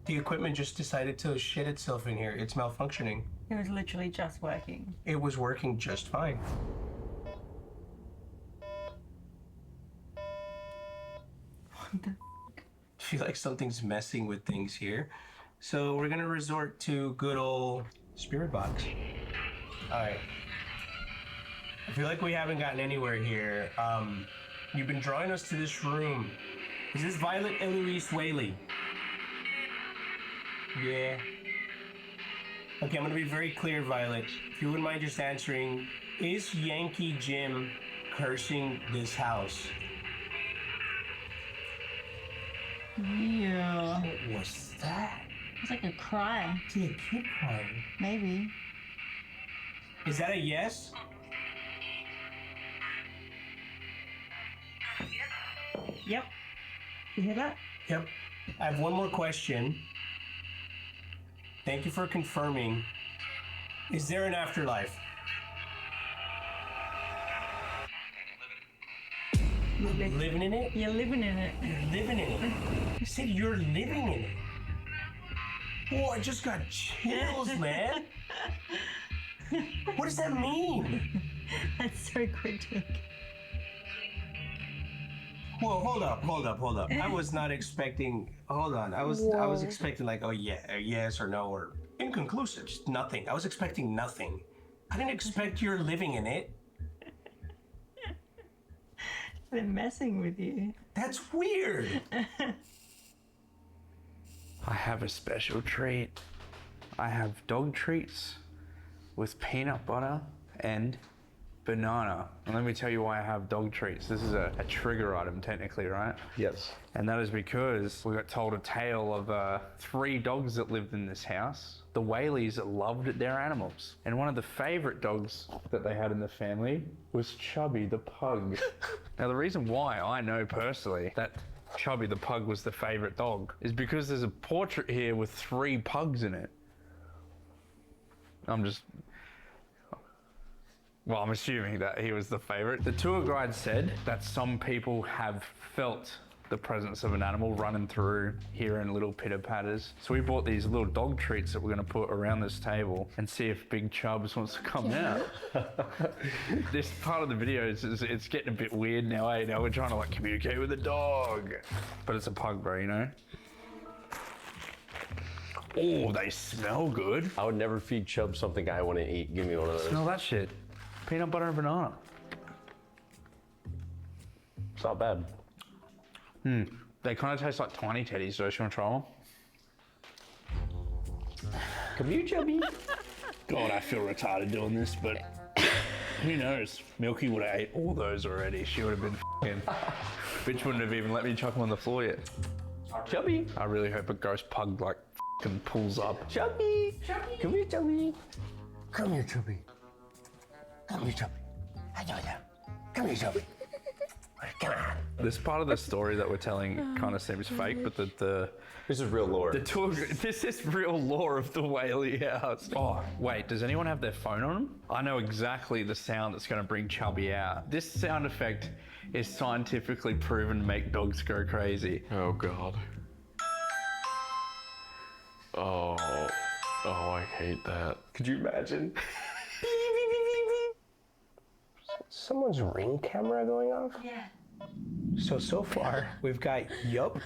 The equipment just decided to shit itself in here. It's malfunctioning. It was literally just working. It was working just fine. What the I feel like something's messing with things here. So we're gonna resort to good old Spirit Box. All right. I feel like we haven't gotten anywhere here. You've been drawing us to this room. Is this Violet Eloise Whaley? Yeah. Okay, I'm gonna be very clear, Violet. If you wouldn't mind just answering, is Yankee Jim cursing this house? Yeah. What was that? It's like a cry. See a kid crying. Maybe. Is that a yes? Yep. You hear that? Yep. I have one more question. Thank you for confirming. Is there an afterlife? Living in it? You're living in it. You're living in it. You said you're living in it. Oh, I just got chills, man. What does that mean? That's so cryptic. Whoa, hold up. I was not expecting. Hold on. I was expecting like, oh yeah, a yes or no or inconclusive. Just nothing. I was expecting nothing. I didn't expect you're living in it. They're messing with you. That's weird. I have a special treat. I have dog treats with peanut butter and banana. And let me tell you why I have dog treats. This is a trigger item, technically, right? Yes. And that is because we got told a tale of 3 dogs that lived in this house. The Whaleys loved their animals. And one of the favorite dogs that they had in the family was Chubby the pug. Now, the reason why I know personally that Chubby the pug was the favorite dog is because there's a portrait here with 3 pugs in it. I'm assuming that he was the favorite. The tour guide said that some people have felt the presence of an animal running through here in little pitter patters. So we bought these little dog treats that we're gonna put around this table and see if Big Chubbs wants to come out. This part of the video it's getting a bit weird now, eh? Now we're trying to like communicate with the dog. But it's a pug, bro, you know? Oh, they smell good. I would never feed Chubb something I wouldn't eat. Give me one of those. Smell that shit. Peanut butter and banana. It's not bad. They kind of taste like tiny teddies, so you want to try one? Come here, Chubby. God, I feel retarded doing this, but who knows? Milky would have ate all those already. She would have been f***ing... Bitch wouldn't have even let me chuck them on the floor yet. Chubby. I really hope a ghost pug like f***ing pulls up. Chubby. Come here, Chubby. Come here, Chubby. Come here, Chubby. Come here, Chubby. Come on. This part of the story that we're telling kind of seems fake, but this is real lore. This is real lore of the Whaley house. Oh, wait, does anyone have their phone on them? I know exactly the sound that's going to bring Chubby out. This sound effect is scientifically proven to make dogs go crazy. Oh, God. Oh, I hate that. Could you imagine? Someone's Ring camera going off? Yeah. So far, we've got yup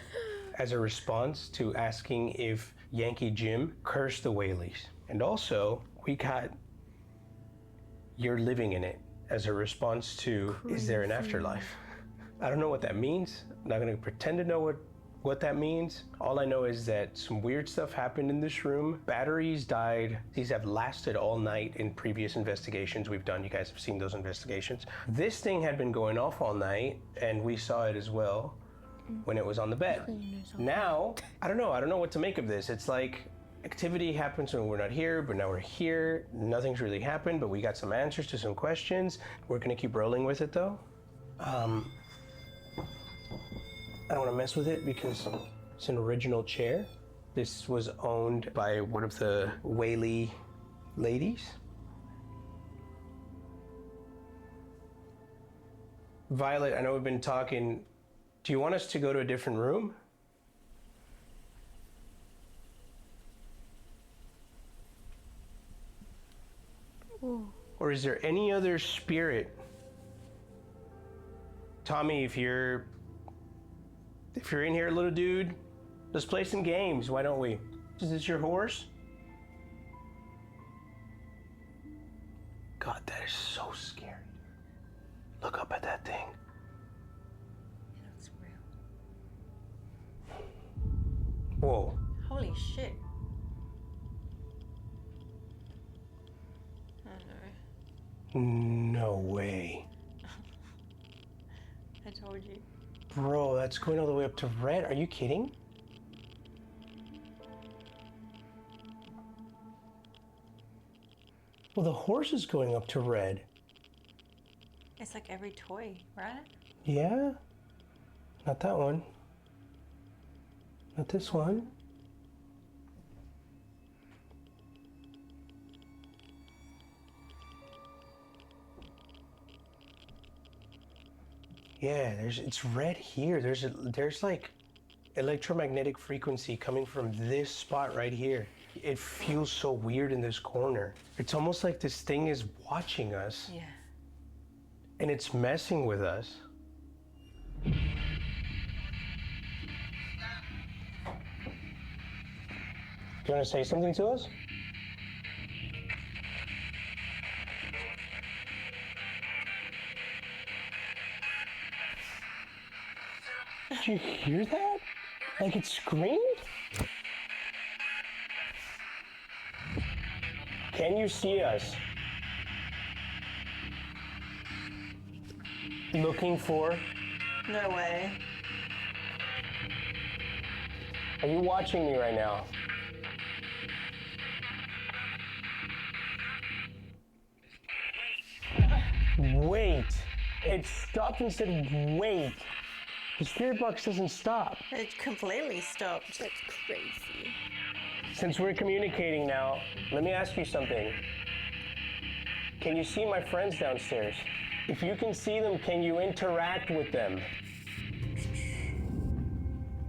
as a response to asking if Yankee Jim cursed the Whaleys. And also, we got you're living in it as a response to is there an afterlife? I don't know what that means. I'm not gonna pretend to know what that means. All I know is that some weird stuff happened in this room. Batteries died. These have lasted all night in previous investigations we've done. You guys have seen those investigations. This thing had been going off all night and we saw it as well when it was on the bed. Now, I don't know what to make of this. It's like activity happens when we're not here, but now we're here. Nothing's really happened, but we got some answers to some questions. We're gonna keep rolling with it though. I don't want to mess with it because it's an original chair. This was owned by one of the Whaley ladies. Violet, I know we've been talking. Do you want us to go to a different room? Ooh. Or is there any other spirit? Tommy, if you're in here, little dude, let's play some games. Why don't we? Is this your horse? God, that is so scary. Look up at that thing. It looks real. Whoa. Holy shit. I know. No way. I told you. Bro, that's going all the way up to red. Are you kidding? Well, the horse is going up to red. It's like every toy, right? Yeah? Not that one. Not this one. Yeah, it's red here. There's like electromagnetic frequency coming from this spot right here. It feels so weird in this corner. It's almost like this thing is watching us. Yeah. And it's messing with us. You want to say something to us? Did you hear that? Like it screamed? Can you see us? Looking for? No way. Are you watching me right now? Wait. It stopped and said wait. The spirit box doesn't stop. It completely stopped. That's crazy. Since we're communicating now, let me ask you something. Can you see my friends downstairs? If you can see them, can you interact with them?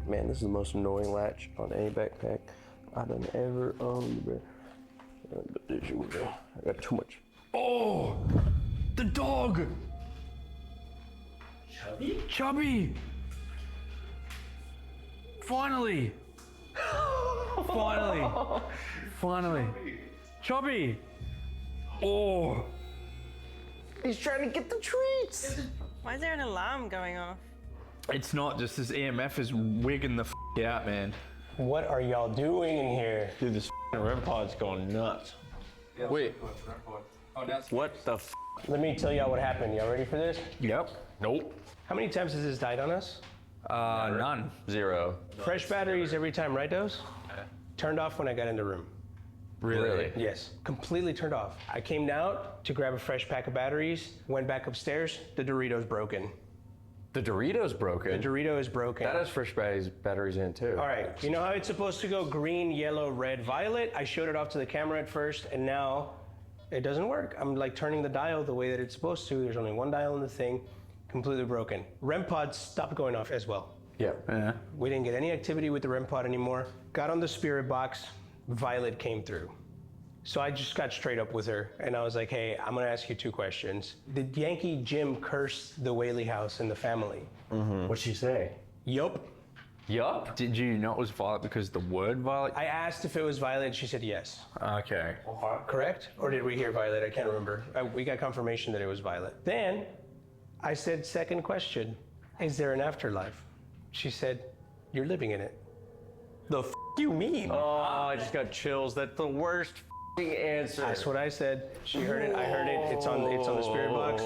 Man, this is the most annoying latch on any backpack I've done ever owned. I got too much. Oh, the dog. Chubby? Chubby. Finally. Finally. Chubby. Oh. He's trying to get the treats. Why is there an alarm going off? It's not just this EMF is wigging the out, man. What are y'all doing in here? Dude, this REM pod's going nuts. Wait. What the Let me tell y'all what happened. Y'all ready for this? Yep. Nope. How many times has this died on us? None. 0. Fresh batteries every time, right, Dose? Turned off when I got in the room. Really? Yes, completely turned off. I came down to grab a fresh pack of batteries, went back upstairs, the Dorito's broken. The Dorito's broken? The Dorito is broken. That has fresh batteries in too. All right, you know how it's supposed to go green, yellow, red, violet? I showed it off to the camera at first, and now it doesn't work. I'm like turning the dial the way that it's supposed to. There's only one dial in the thing, completely broken. REM pod stopped going off as well. Yeah. We didn't get any activity with the REM pod anymore. Got on the spirit box, Violet came through. So I just got straight up with her and I was like, hey, I'm gonna ask you 2 questions. Did Yankee Jim curse the Whaley house and the family? What'd she say? Yup. Yup? Did you know it was Violet because the word Violet? I asked if it was Violet, she said yes. Okay. Correct? Or did we hear Violet? I can't remember. We got confirmation that it was Violet. Then I said, second question, is there an afterlife? She said, you're living in it. The f you mean? Oh, I just got chills. That's the worst answer. That's what I said. She heard it. I heard it. It's on the spirit box.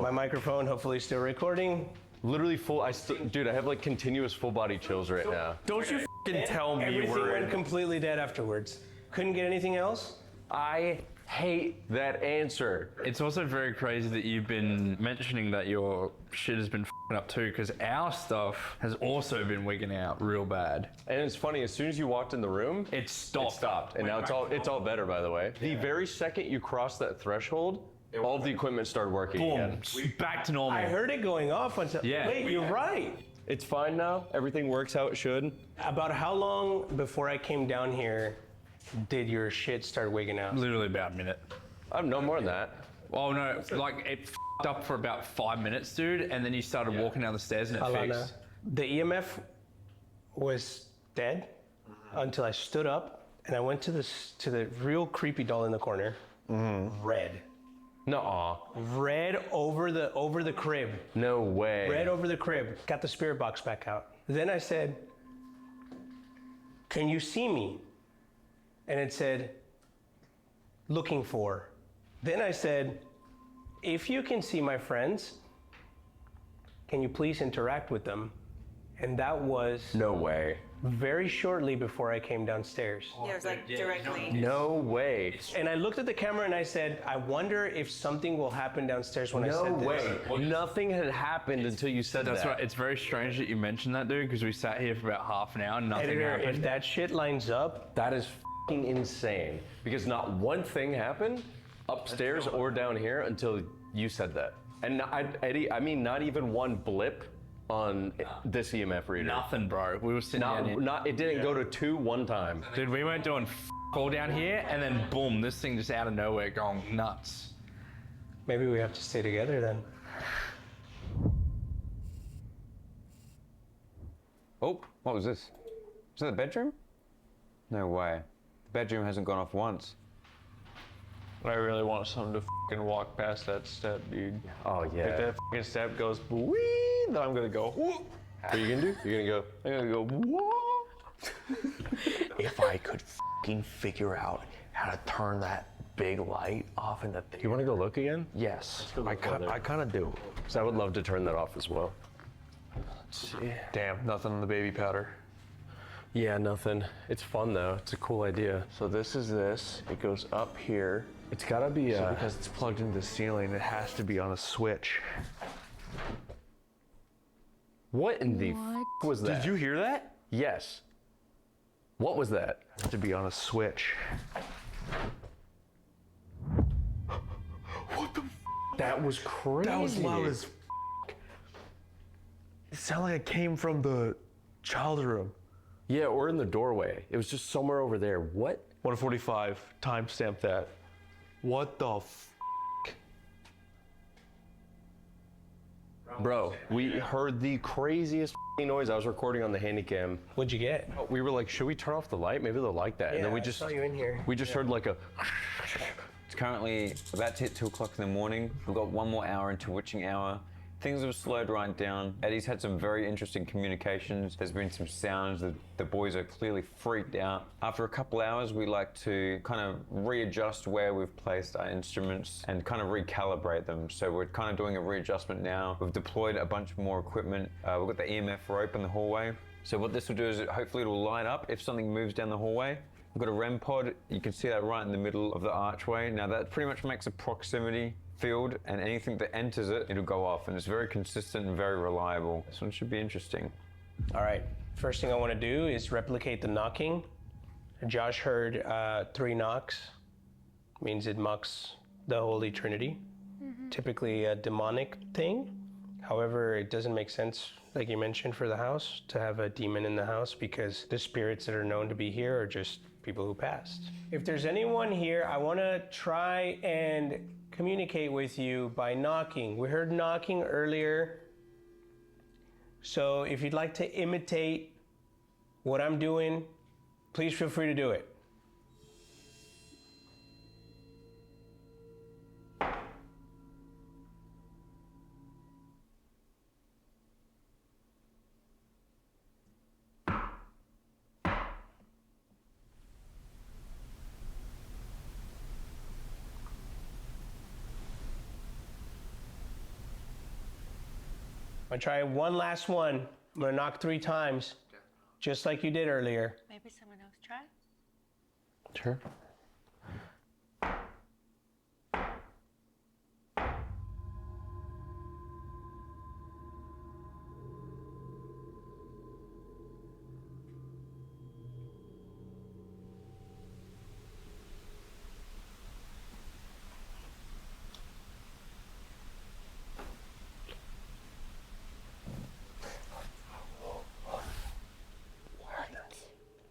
My microphone, hopefully, still recording. Literally full. Dude, I have like continuous full body chills right now. Don't you f***ing tell me Everything we're went completely dead afterwards. Couldn't get anything else. I hate that answer. It's also very crazy that you've been mentioning that your shit has been f***ing up too, because our stuff has also been wigging out real bad. And it's funny, as soon as you walked in the room, it stopped. It stopped. And now it's all better, by the way. The very second you crossed that threshold, all of the equipment started working again. Back to normal. I heard it going off until. Yeah. Wait, you're right. It's fine now. Everything works how it should. About how long before I came down here did your shit start wigging out? Literally about a minute. I'm no more than that. Oh no, like it f***ed up for about 5 minutes, dude, and then you started walking down the stairs and it fixed. The EMF was dead until I stood up and I went to the real creepy doll in the corner. Red. Nuh-uh. Red over the crib. No way. Red over the crib. Got the spirit box back out. Then I said, can you see me? And it said, looking for. Then I said, if you can see my friends, can you please interact with them? And that was no way. Very shortly before I came downstairs. Yeah, it was like directly. No way. And I looked at the camera and I said, I wonder if something will happen downstairs when I said this. No way. Nothing had happened until you said that. That's right. It's very strange that you mentioned that, dude, because we sat here for about half an hour and nothing Editor, happened. if that shit lines up, that is f***ing insane. Because not one thing happened upstairs or down here until you said that. And Eddie, I mean, not even one blip on this EMF reader. Nothing, bro. We were sitting down here. It didn't go to 2 one time. Dude, we weren't doing all down here, and then boom, this thing just out of nowhere going nuts. Maybe we have to stay together then. Oh, what was this? Is that the bedroom? No way. The bedroom hasn't gone off once. I really want someone to fucking walk past that step, dude. Oh yeah. If that fucking step goes wee, then I'm gonna go. Whoo. What are you gonna do? You're gonna go, whoa! If I could fucking figure out how to turn that big light off in the theater. You wanna go look again? Yes, I kind of do. Because I would love to turn that off as well. Let's see. Damn, nothing in the baby powder. Yeah, nothing. It's fun though. It's a cool idea. So this is this. It goes up here. It's gotta be, So because it's plugged into the ceiling, it has to be on a switch. what in the What? was that? Did you hear that? Yes. What was that? It has to be on a switch. What the? That was crazy. That was loud as. It sounded like it came from the child's room. Yeah, or in the doorway. It was just somewhere over there. What? 1:45. Timestamp that. What the? Bro, we heard the craziest noise. I was recording on the Handycam. What'd you get? We were like, should we turn off the light? Maybe they'll like that. And then we just I saw you in here. we just heard like a. It's currently about to hit 2 o'clock in the morning. We've got 1 more hour into witching hour. Things have slowed right down. Eddie's had some very interesting communications. There's been some sounds that the boys are clearly freaked out. After a couple hours, we like to kind of readjust where we've placed our instruments and kind of recalibrate them. So we're kind of doing a readjustment now. We've deployed a bunch more equipment. We've got the EMF rope in the hallway. So what this will do is hopefully it'll light up if something moves down the hallway. We've got a REM pod. You can see that right in the middle of the archway. Now that pretty much makes a proximity field, and anything that enters it, it'll go off, and it's very consistent and very reliable. This one should be interesting. All right. First thing I want to do is replicate the knocking. Josh heard 3 knocks. Means it mocks the Holy Trinity. Typically a demonic thing. However, it doesn't make sense, like you mentioned, for the house to have a demon in the house because the spirits that are known to be here are just people who passed. If there's anyone here, I want to try and communicate with you by knocking. We heard knocking earlier. So if you'd like to imitate what I'm doing, please feel free to do it. I'm gonna try one last one. I'm gonna knock 3 times, just like you did earlier. Maybe someone else try? Sure.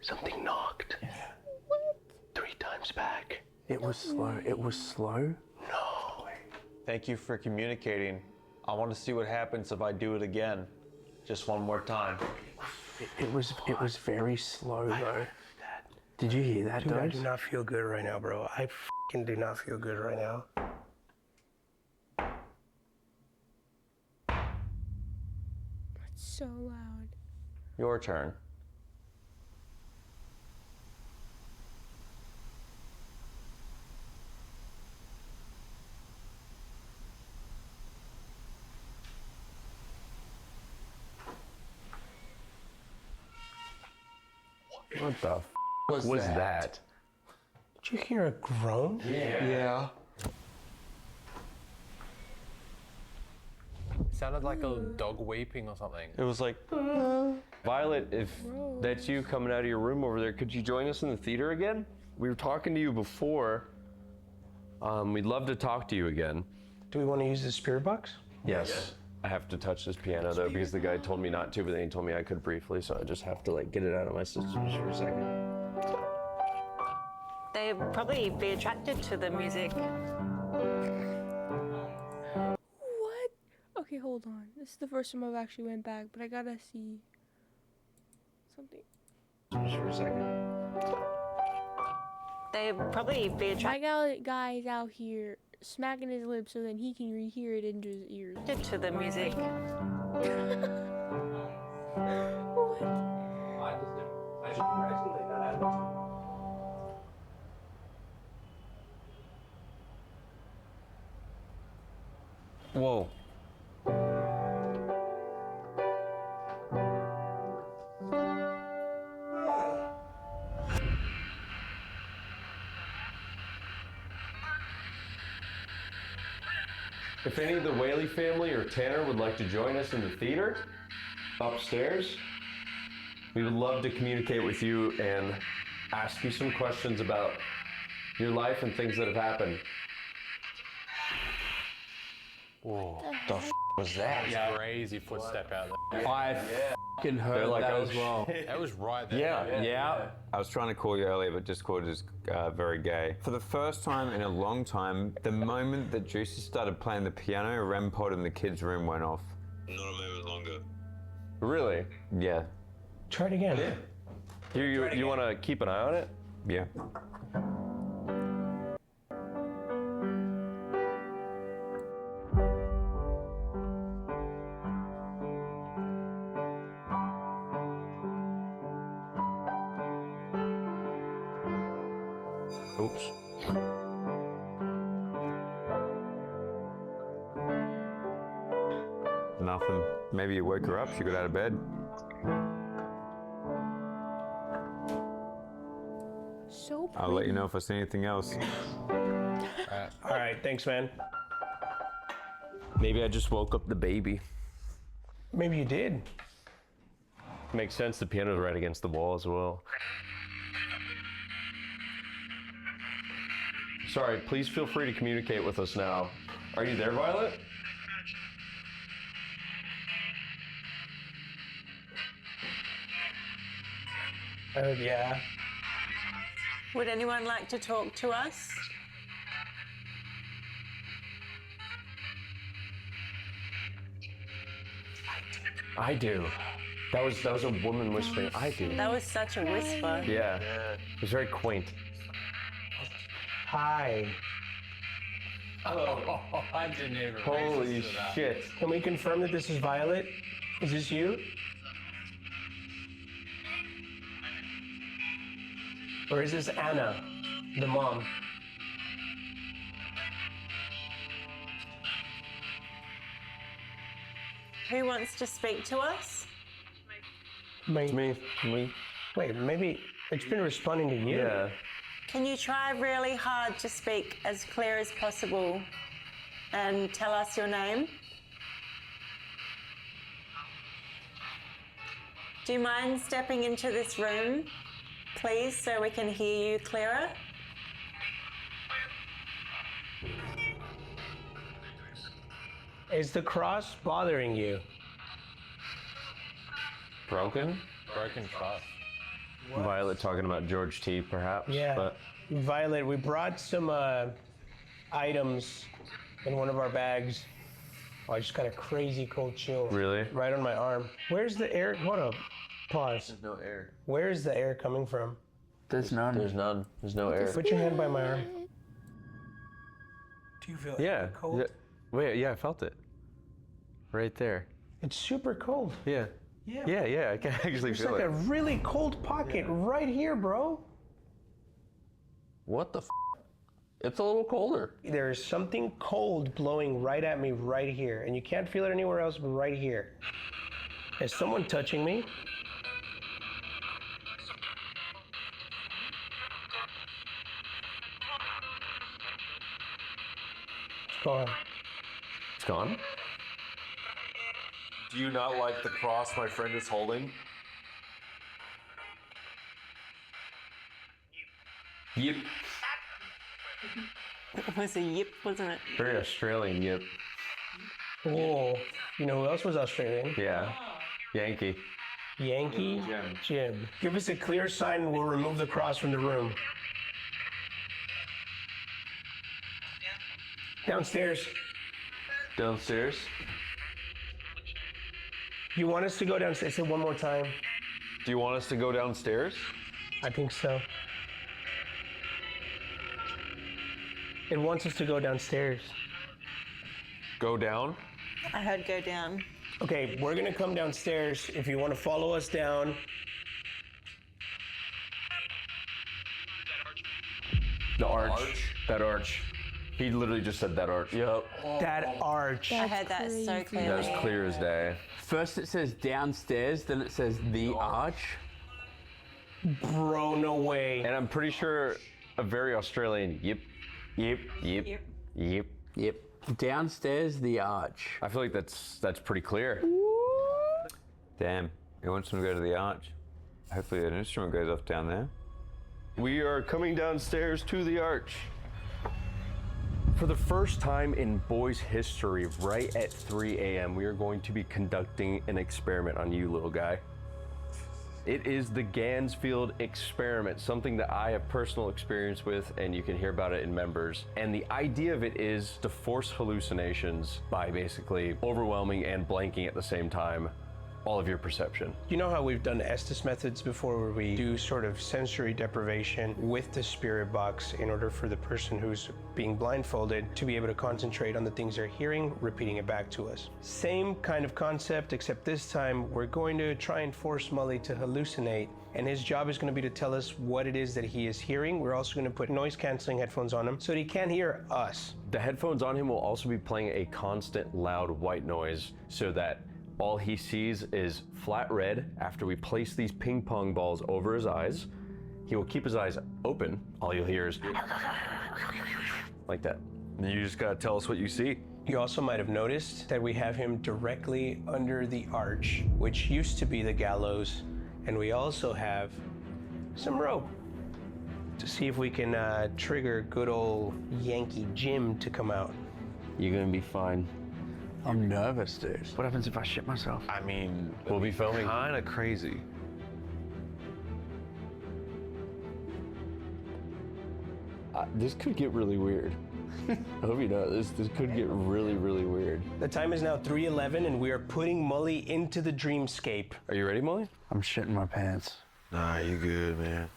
Something knocked. What? 3 times back. It was slow. It was slow? No. Thank you for communicating. I want to see what happens if I do it again. Just one more time. It was very slow though. Did you hear that, Dude, I Dose? do not feel good right now, bro. I fucking do not feel good right now. It's so loud. Your turn. What the was that? Did you hear a groan? Yeah. It sounded like a dog weeping or something. It was like, Violet, if that's you coming out of your room over there, could you join us in the theater again? We were talking to you before. We'd love to talk to you again. Do we want to use the spirit box? Yes. I have to touch this piano though because the guy told me not to, but then he told me I could briefly, so I just have to like get it out of my system just for a second. They'd probably be attracted to the music. What? Okay, hold on. This is the first time I've actually went back, but I gotta see something. Just for a second. They'd probably be attracted Guy's out here smacking his lips so then he can rehear it into his ears. to the music. Whoa. If any of the Whaley family or Tanner would like to join us in the theater upstairs, we would love to communicate with you and ask you some questions about your life and things that have happened. Whoa. The f was that? Yeah, crazy footstep out there. I fucking heard like, that oh, as well. That was right there. Yeah. I was trying to call you earlier, but Discord is very gay. For the first time in a long time, the moment that Juicy started playing the piano, REM pod in the kids' room went off. Not a moment longer. Really? Yeah. Try it again. You want to keep an eye on it? Yeah. Oops. Nothing. Maybe you woke her up, she got out of bed. So pretty. I'll let you know if I see anything else. All right, thanks, man. Maybe I just woke up the baby. Maybe you did. Makes sense, the piano's right against the wall as well. Sorry, please feel free to communicate with us now. Are you there, Violet? Yeah. Would anyone like to talk to us? I do. That was a woman whispering, I do. That was such a whisper. Yeah. It was very quaint. Hi. Oh, I didn't even Holy register that. shit. Can we confirm that this is Violet? Is this you? Or is this Anna, the mom? Who wants to speak to us? Me. Me. Wait, maybe it's been responding to you. Yeah. Can you try really hard to speak as clear as possible and tell us your name? Do you mind stepping into this room, please, so we can hear you clearer? Is the cross bothering you? Broken? Broken trust. Violet talking about George T, perhaps. Yeah. But Violet, we brought some items in one of our bags. Oh, I just got a crazy cold chill. Really? Right on my arm. Where's the air? Hold up. Pause. There's no air. Where is the air coming from? There's none. There's none. There's no air. Put your hand by my arm. Do you feel Yeah. cold? Yeah. Wait, yeah, I felt it. Right there. It's super cold. Yeah. Yeah. Yeah, I can actually There's feel like it. a really cold pocket right here, bro. What the f? It's a little colder. There is something cold blowing right at me right here, and you can't feel it anywhere else but right here. Is someone touching me? It's gone. It's gone? Do you not like the cross my friend is holding? Yep. It was a yip, wasn't it? Very Australian, yep. Whoa. You know who else was Australian? Yeah. Yankee. Yankee? Jim. Give us a clear sign and we'll remove the cross from the room. Downstairs. Downstairs? You want us to go downstairs? Say it one more time. Do you want us to go downstairs? I think so. It wants us to go downstairs. Go down? I heard go down. Okay, we're gonna come downstairs. If you want to follow us down. The arch. That arch. He literally just said that arch. Yep. That arch. I heard that so clearly. That was clear as day. First it says downstairs, then it says the arch. Bro, no way. And I'm pretty sure a very Australian yep. Downstairs, the arch. I feel like that's pretty clear. Damn, who wants to go to the arch? Hopefully an instrument goes off down there. We are coming downstairs to the arch. For the first time in boys' history, right at 3 a.m., we are going to be conducting an experiment on you, little guy. It is the Gansfield experiment, something that I have personal experience with, and you can hear about it in members. And the idea of it is to force hallucinations by basically overwhelming and blanking at the same time all of your perception. You know how we've done Estes methods before where we do sort of sensory deprivation with the spirit box in order for the person who's being blindfolded to be able to concentrate on the things they're hearing, repeating it back to us. Same kind of concept, except this time we're going to try and force Mully to hallucinate, and his job is going to be to tell us what it is that he is hearing. We're also going to put noise-canceling headphones on him so that he can't hear us. The headphones on him will also be playing a constant loud white noise so that all he sees is flat red after we place these ping pong balls over his eyes. He will keep his eyes open. All you'll hear is like that. And you just gotta tell us what you see. You also might have noticed that we have him directly under the arch, which used to be the gallows. And we also have some rope to see if we can trigger good old Yankee Jim to come out. You're gonna be fine. I'm nervous, dude. What happens if I shit myself? I mean, We'll be filming. kind of crazy. This could get really weird. I hope you know this could get really, really weird. The time is now 3:11 and we are putting Mully into the dreamscape. Are you ready, Molly? I'm shitting my pants. Nah, you good, man.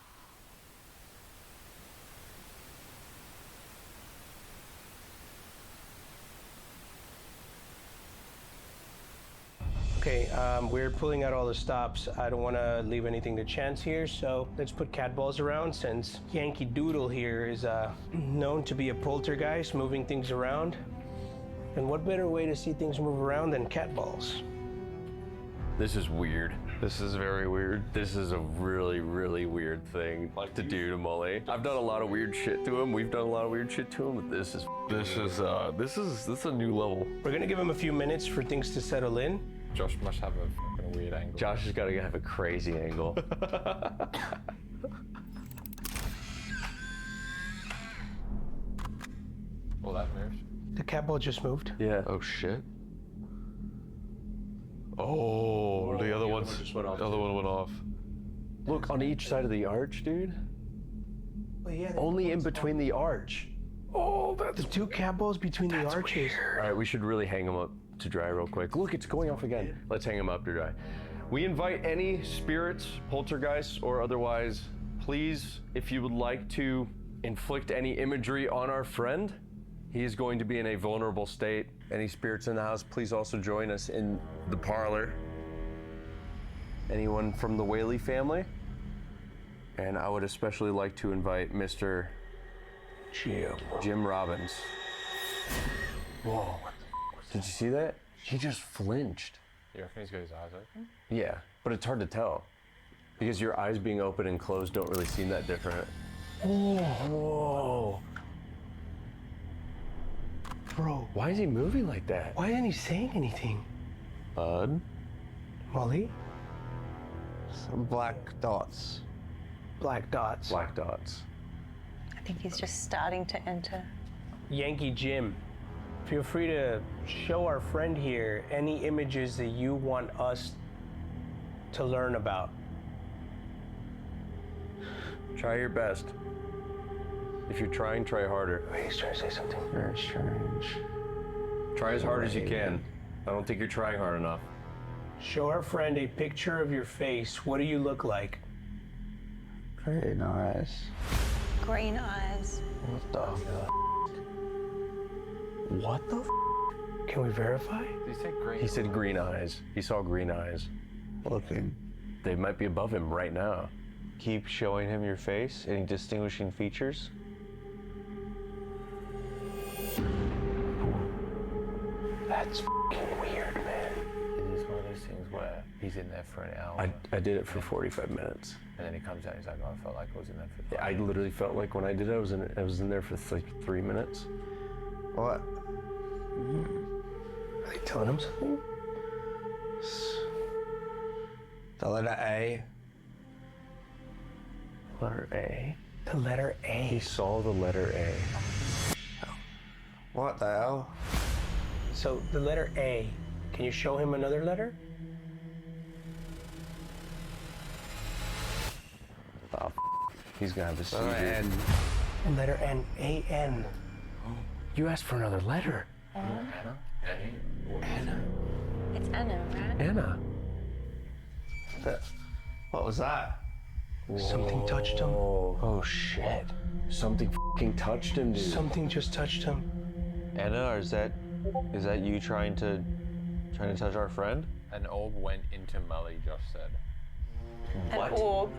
Okay, we're pulling out all the stops. I don't want to leave anything to chance here, so let's put cat balls around since Yankee Doodle here is known to be a poltergeist, moving things around. And what better way to see things move around than cat balls? This is weird. This is very weird. This is a really, really weird thing to do to Mully. I've done a lot of weird shit to him. We've done a lot of weird shit to him, but this is a new level. We're gonna give him a few minutes for things to settle in. Josh must have a fucking weird angle. Josh has got to have a crazy angle. Well, that moved. The cat ball just moved. Yeah. Oh shit. Oh, the other one went off. Look on each side of the arch, dude. Well, yeah, Only in between the arch. Oh, that's the two cat balls between the arches. All right, we should really hang them up to dry real quick. Look, it's going off again. Let's hang them up to dry. We invite any spirits, poltergeists, or otherwise, please, if you would like to inflict any imagery on our friend, he is going to be in a vulnerable state. Any spirits in the house, please also join us in the parlor. Anyone from the Whaley family? And I would especially like to invite Mr. Jim Robbins. Whoa. Did you see that? He just flinched. You reckon he's got his eyes open? Yeah, but it's hard to tell. Because your eyes being open and closed don't really seem that different. Whoa. Bro. Why is he moving like that? Why isn't he saying anything? Bud? Mully? Some black dots. Black dots. Black dots. I think he's just starting to enter. Yankee Jim, feel free to show our friend here any images that you want us to learn about. Try your best. If you're trying, try harder. Wait, he's trying to say something. Very strange. Try as hard as you can. I don't think you're trying hard enough. Show our friend a picture of your face. What do you look like? Very nice. Green eyes. What the f? What the f? Can we verify? Did he say green? He said green eyes. He saw green eyes. Looking. They might be above him right now. Keep showing him your face. Any distinguishing features? That's f***ing weird, man. It is one of those things where he's in there for an hour. I did it for 45 minutes. And then he comes out and he's like, oh, I felt like I was in there for Yeah, I literally felt like when I did it, I was in there for like 3 minutes. What? Are they telling him something? The letter A. Letter A? The letter A. He saw the letter A. What the hell? So the letter A, can you show him another letter? Oh, he's gonna have a seizure. N. Letter N, A-N. You asked for another letter. Anna? Anna. It's Anna, right? Anna. What was that? Something touched him. Oh shit. Something f***ing touched him, dude. Something just touched him. Anna, or is that you trying to touch our friend? An orb went into Mully, Josh said. An orb.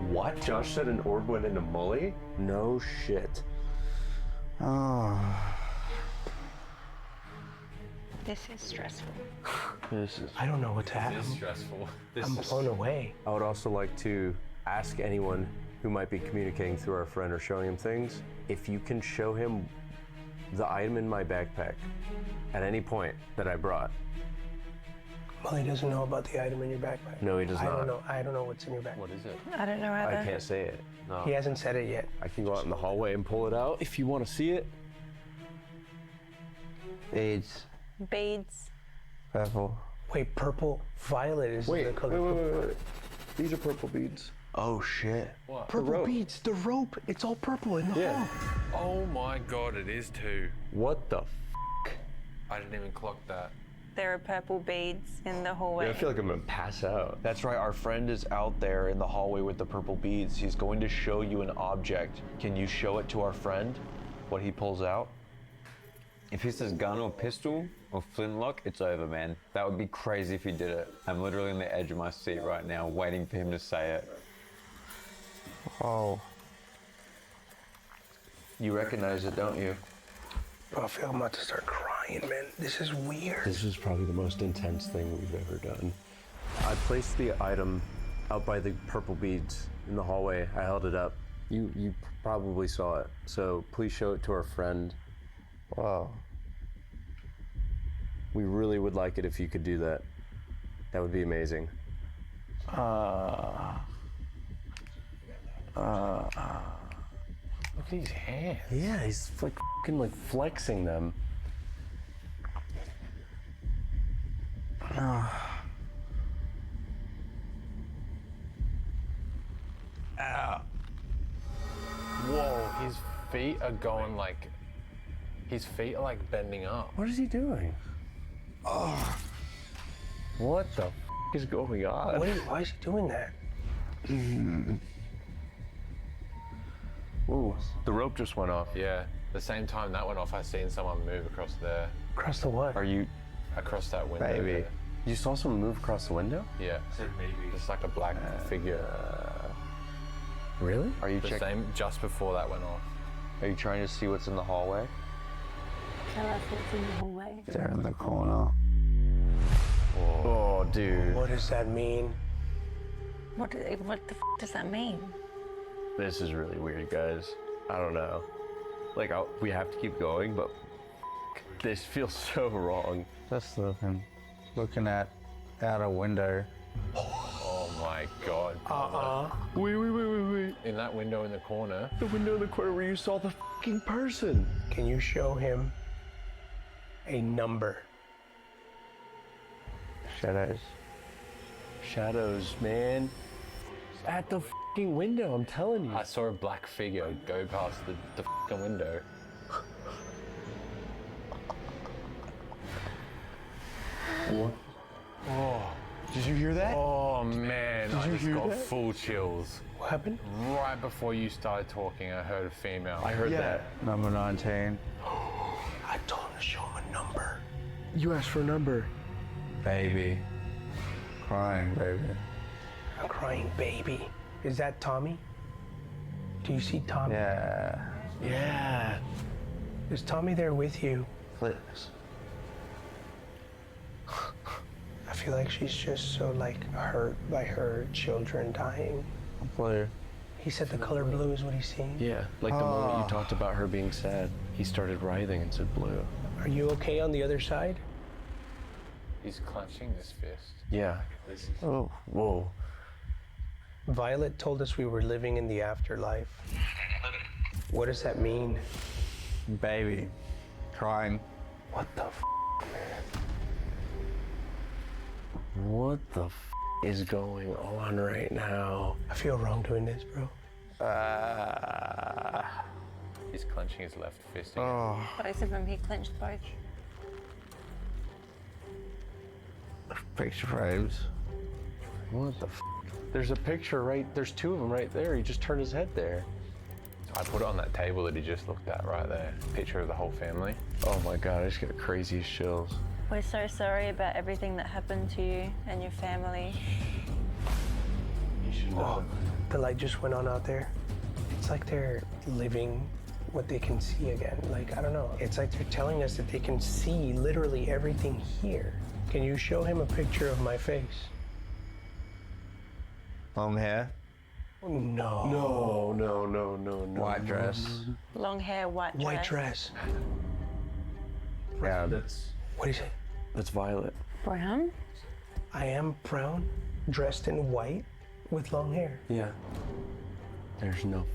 What? Josh said an orb went into Mully? No shit. Oh. This is stressful. I don't know what to This ask. is stressful. I'm blown away. I would also like to ask anyone who might be communicating through our friend or showing him things, if you can show him the item in my backpack at any point that I brought. Molly doesn't know about the item in your backpack. No, he does I not. don't know. I don't know what's in your backpack. What is it? I don't know either. I can't say it. No. He hasn't said it yet. I can go out in the hallway and pull it out if you want to see it. Beads. Beads. Purple. Wait, purple, violet is the color. Wait. These are purple beads. Oh shit. What? Purple beads, the rope. It's all purple in the hall. Oh my god, it is too. What the I didn't even clock that. There are purple beads in the hallway. I feel like I'm gonna pass out. That's right, our friend is out there in the hallway with the purple beads. He's going to show you an object. Can you show it to our friend, what he pulls out? If he says gun or pistol or flintlock, it's over, man. That would be crazy if he did it. I'm literally on the edge of my seat right now, waiting for him to say it. Oh. You recognize it, don't you? Bro, I feel like I'm about to start crying, man. This is weird. This is probably the most intense thing we've ever done. I placed the item out by the purple beads in the hallway. I held it up. You probably saw it. So please show it to our friend. Wow. We really would like it if you could do that. That would be amazing. Look at these hands. Yeah, he's like fucking like flexing them. Whoa, his feet are going like. His feet are like bending up. What is he doing? Oh. What the f is going on? Why is he doing that? Ooh, the rope just went off. Yeah, the same time that went off, I seen someone move across there. Across the what? Are you? Across that window. Maybe. There. You saw someone move across the window? Yeah. Just like a black figure. Really? Are you The checking? same just before that went off. Are you trying to see what's in the hallway? Tell us what's in the hallway. They're in the corner. Oh, dude. What does that mean? What the f does that mean? This is really weird, guys. I don't know. Like, we have to keep going, but this feels so wrong. Just looking at out a window. Oh my god. Wait. In that window in the corner. The window in the corner where you saw the fucking person. Can you show him a number? Shadows. Shadows, man. At the fucking window, I'm telling you. I saw a black figure go past the fucking window. What? Oh. Did you hear that? Oh man, I you just hear got that? full chills. What happened? Right before you started talking, I heard a female. I heard that. Number 19. I told him to show him a number. You asked for a number. Baby. Crying, baby. A crying baby. Is that Tommy? Do you see Tommy? Yeah. Yeah. Is Tommy there with you? Please. I feel like she's just so like hurt by her children dying. Claire. He said the color blue is what he's seeing. Yeah, like the moment you talked about her being sad, he started writhing and said blue. Are you okay on the other side? He's clenching his fist. Yeah. Oh, whoa. Violet told us we were living in the afterlife. What does that mean? Baby. Crying. What the f, man? What the is going on right now? I feel wrong doing this, bro. He's clenching his left fist again. Oh. Both of them, he clenched both. Picture frames. What the There's a picture there's two of them right there. He just turned his head there. I put it on that table that he just looked at right there. Picture of the whole family. Oh my God, I just got craziest chills. We're so sorry about everything that happened to you and your family. You should know. The light just went on out there. It's like they're living what they can see again. Like, I don't know. It's like they're telling us that they can see literally everything here. Can you show him a picture of my face? Long hair. No. No. White dress. Long hair, white dress. White dress. Yeah. What is it? That's Violet. Brown? I am brown, dressed in white, with long hair. Yeah. There's no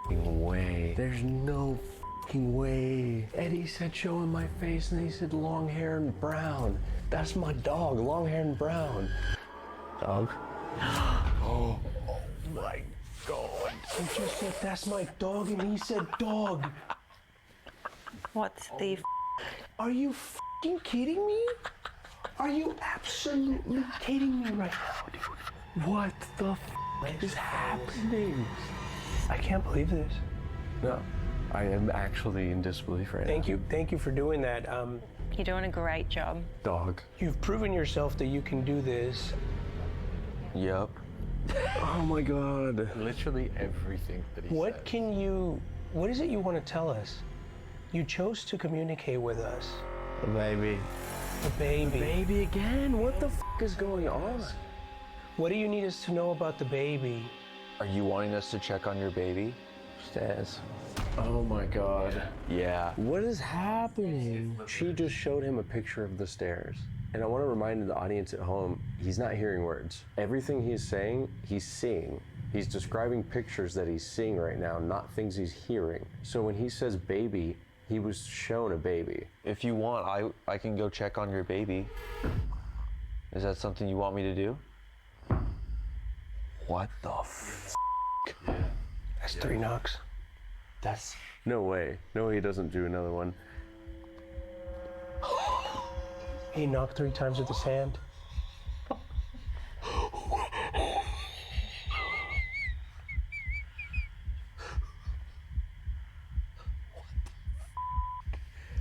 f***ing way. There's no f***ing way. Eddie said show him my face and he said long hair and brown. That's my dog, long hair and brown. Dog? Oh my God. He just said that's my dog and he said dog. What's the Are you f***ing kidding me? Are you absolutely kidding me right now, dude? What the f*** is happening? I can't believe this. No, I am actually in disbelief right now. Thank you for doing that. You're doing a great job. Dog. You've proven yourself that you can do this. Yep. Oh my God. Literally everything that he said. What is it you want to tell us? You chose to communicate with us. The baby. The baby. Baby again? What the f is going on? What do you need us to know about the baby? Are you wanting us to check on your baby? Stairs. Oh my God. Yeah. What is happening? She just showed him a picture of the stairs. And I want to remind the audience at home, he's not hearing words. Everything he's saying, he's seeing. He's describing pictures that he's seeing right now, not things he's hearing. So when he says baby, he was shown a baby. If you want, I can go check on your baby. Is that something you want me to do? What the f? That's 3 knocks. That's no way. No, he doesn't do another one. He knocked 3 times with his hand.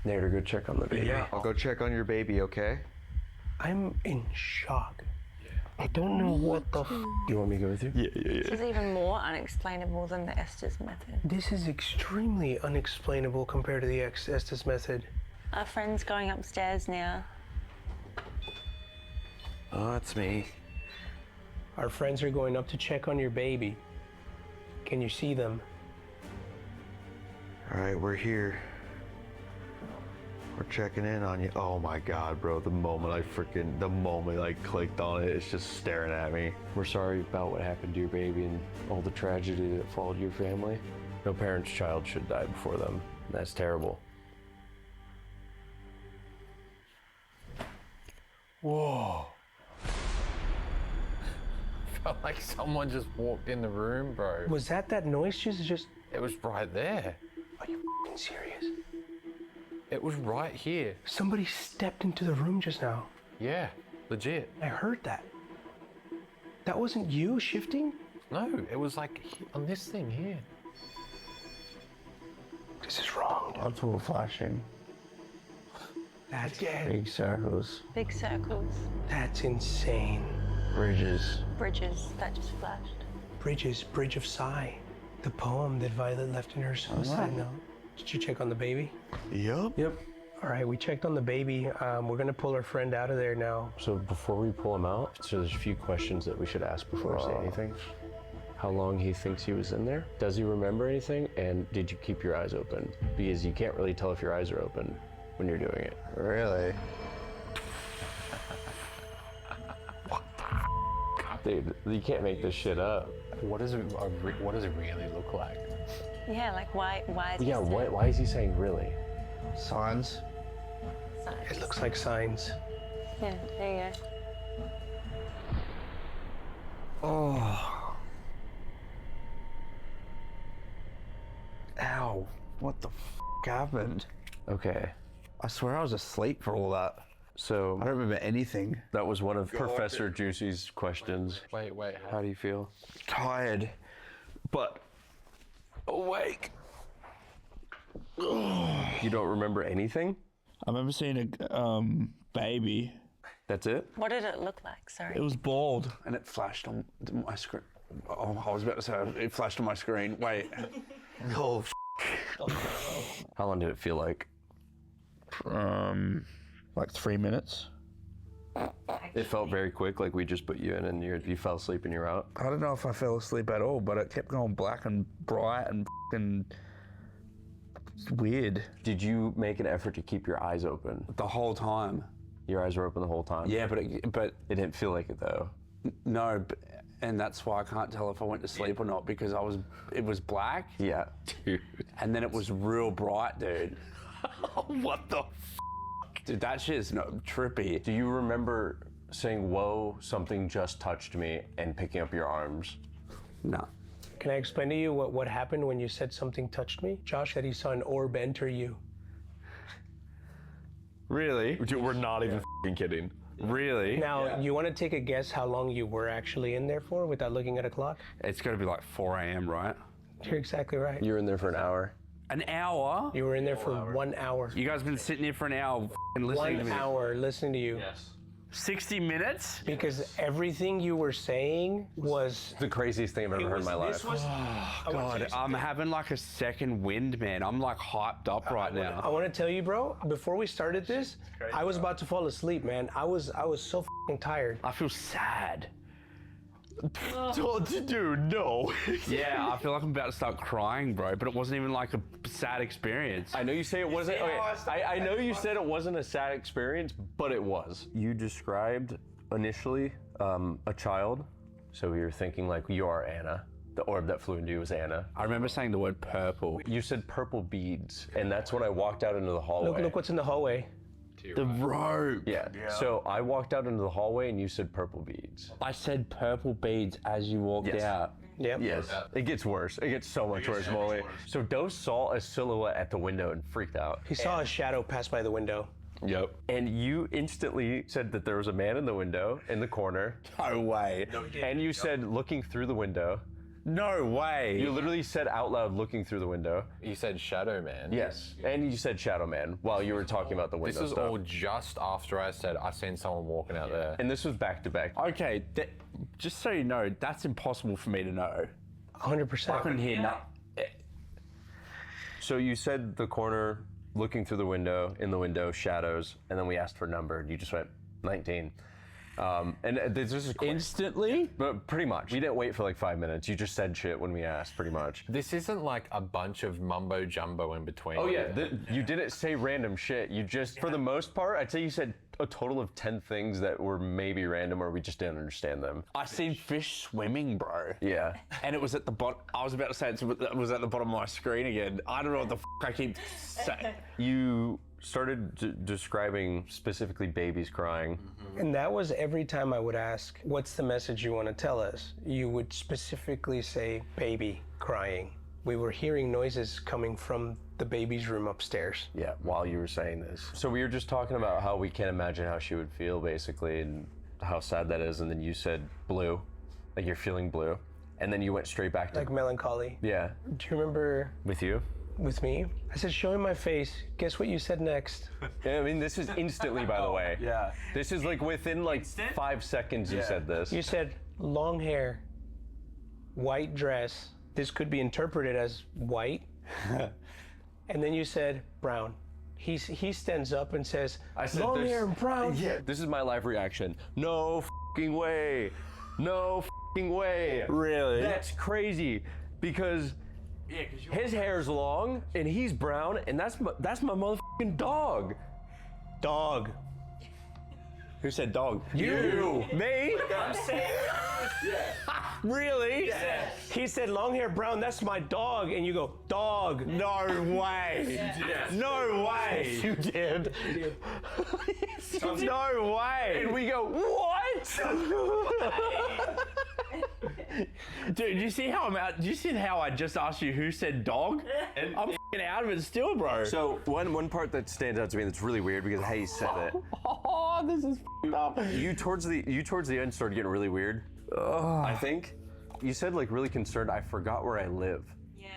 There to go check on the baby. Yeah. I'll go check on your baby, okay? I'm in shock. I don't know what the f. You want me to go with you? Yeah. This is even more unexplainable than the Estes method. This is extremely unexplainable compared to the Estes method. Our friend's going upstairs now. Oh, that's me. Our friends are going up to check on your baby. Can you see them? All right, we're here. We're checking in on you. Oh my God, bro. The moment I clicked on it, it's just staring at me. We're sorry about what happened to your baby and all the tragedy that followed your family. No parent's child should die before them. That's terrible. Whoa. Felt like someone just walked in the room, bro. Was that noise just? It was right there. Are you f***ing serious? It was right here. Somebody stepped into the room just now. Yeah, legit. I heard that. That wasn't you shifting? No, it was like on this thing here. This is wrong. That's all flashing. That's Big circles. Big circles. That's insane. Bridges. Bridges that just flashed. Bridges, Bridge of Sigh. The poem that Violet left in her suicide note. Did you check on the baby? Yep. All right, we checked on the baby. We're gonna pull our friend out of there now. So before we pull him out, so there's a few questions that we should ask before we say anything. How long he thinks he was in there? Does he remember anything? And did you keep your eyes open? Because you can't really tell if your eyes are open when you're doing it. Really? Dude, you can't make this shit up. What does it really look like? Yeah, like why is Yeah, this why is he saying really? Signs? signs? It looks like signs. Yeah, there you go. Oh. Ow. What the happened? Okay. I swear I was asleep for all that. So I don't remember anything. that was one of Professor Juicy's questions. Wait. How do you feel? Tired, but awake. You don't remember anything? I remember seeing a baby. That's it? What did it look like? Sorry. It was bald, and it flashed on my screen. Oh, I was about to say it flashed on my screen. Wait. Oh, How long did it feel like? like 3 minutes. It felt very quick, like we just put you in and you fell asleep and you're out. I don't know if I fell asleep at all, but it kept going black and bright and weird. Did you make an effort to keep your eyes open? The whole time. Your eyes were open the whole time? Yeah, but it didn't feel like it though. No, and that's why I can't tell if I went to sleep or not, because it was black. Yeah. Dude. And then it was real bright, dude. What the Dude, that shit is trippy. Do you remember saying, whoa, something just touched me, and picking up your arms? No. Can I explain to you what happened when you said something touched me? Josh said he saw an orb enter you. Really? Dude, we're not even f***ing kidding. Really? Now, you want to take a guess how long you were actually in there for without looking at a clock? It's got to be like 4 a.m., right? You're exactly right. You were in there for an hour. An hour? You were in there for 1 hour. You guys been sitting here for an hour and listening to me? 1 hour listening to you. Yes. 60 minutes? Because everything you were saying was the craziest thing I've ever heard in my life. Oh, God, I'm having like a second wind, man. I'm like hyped up right now. I want to tell you, bro, before we started this, I was about to fall asleep, man. I was so f***ing tired. I feel sad. Dude, no. Yeah, I feel like I'm about to start crying, bro, but it wasn't even like a sad experience. I know you say it wasn't. Okay, I know you said it wasn't a sad experience, but it was. You described initially a child, so we were thinking like you are Anna. The orb that flew into you was Anna. I remember saying the word purple. You said purple beads, and that's when I walked out into the hallway. Look what's in the hallway. The rope. Yeah. So I walked out into the hallway and you said purple beads. I said purple beads as you walked out. Yep. Yes. It gets worse. It gets so much worse, Molly. So Dose saw a silhouette at the window and freaked out. He saw a shadow pass by the window. Yep. And you instantly said that there was a man in the window, in the corner. No way. And you said looking through the window. No way. You literally said out loud looking through the window. You said Shadow Man. Yes. And you said Shadow Man while you were talking about the window This is stuff. all just after I said I seen someone walking out there. And this was back to back. Okay, just so you know, that's impossible for me to know. 100%. I couldn't hear nothing. So you said the corner, looking through the window, in the window, shadows, and then we asked for a number, and you just went 19. And this is instantly? But pretty much. We didn't wait for like 5 minutes. You just said shit when we asked, pretty much. This isn't like a bunch of mumbo jumbo in between. Oh yeah, you didn't say random shit. You just, for the most part, I'd say you said a total of 10 things that were maybe random or we just didn't understand them. I seen fish swimming, bro. Yeah. And it was at the bottom. I was about to say it was at the bottom of my screen again. I don't know what the I keep saying. You started describing specifically babies crying. And that was every time I would ask, what's the message you want to tell us? You would specifically say, baby crying. We were hearing noises coming from the baby's room upstairs. Yeah, while you were saying this. So we were just talking about how we can't imagine how she would feel, basically, and how sad that is. And then you said blue, like you're feeling blue. And then you went straight back to... Like melancholy. Yeah. Do you remember... With you? with me. I said, show him my face. Guess what you said next? Yeah, I mean, this is instantly, by the way. Yeah. This is like within like 5 seconds you said this. You said long hair, white dress. This could be interpreted as white. And then you said brown. He stands up and says, I said long hair and brown. Yeah, this is my live reaction. No fucking way. No fucking way. Really? That's crazy because his hair's long and he's brown and that's my motherfucking dog. Dog. Who said dog? You. Me? I'm saying. Really? Yeah. He said long hair brown, that's my dog. And you go, dog. No way. No way. You did. No way. And we go, what? Dude, you see how I'm out? Do you see how I just asked you who said dog? And I'm f***ing out of it still, bro. So one part that stands out to me that's really weird because of how you said it. Oh, this is f***ed up. You towards the end started getting really weird. I think. You said like really concerned. I forgot where I live. Yeah.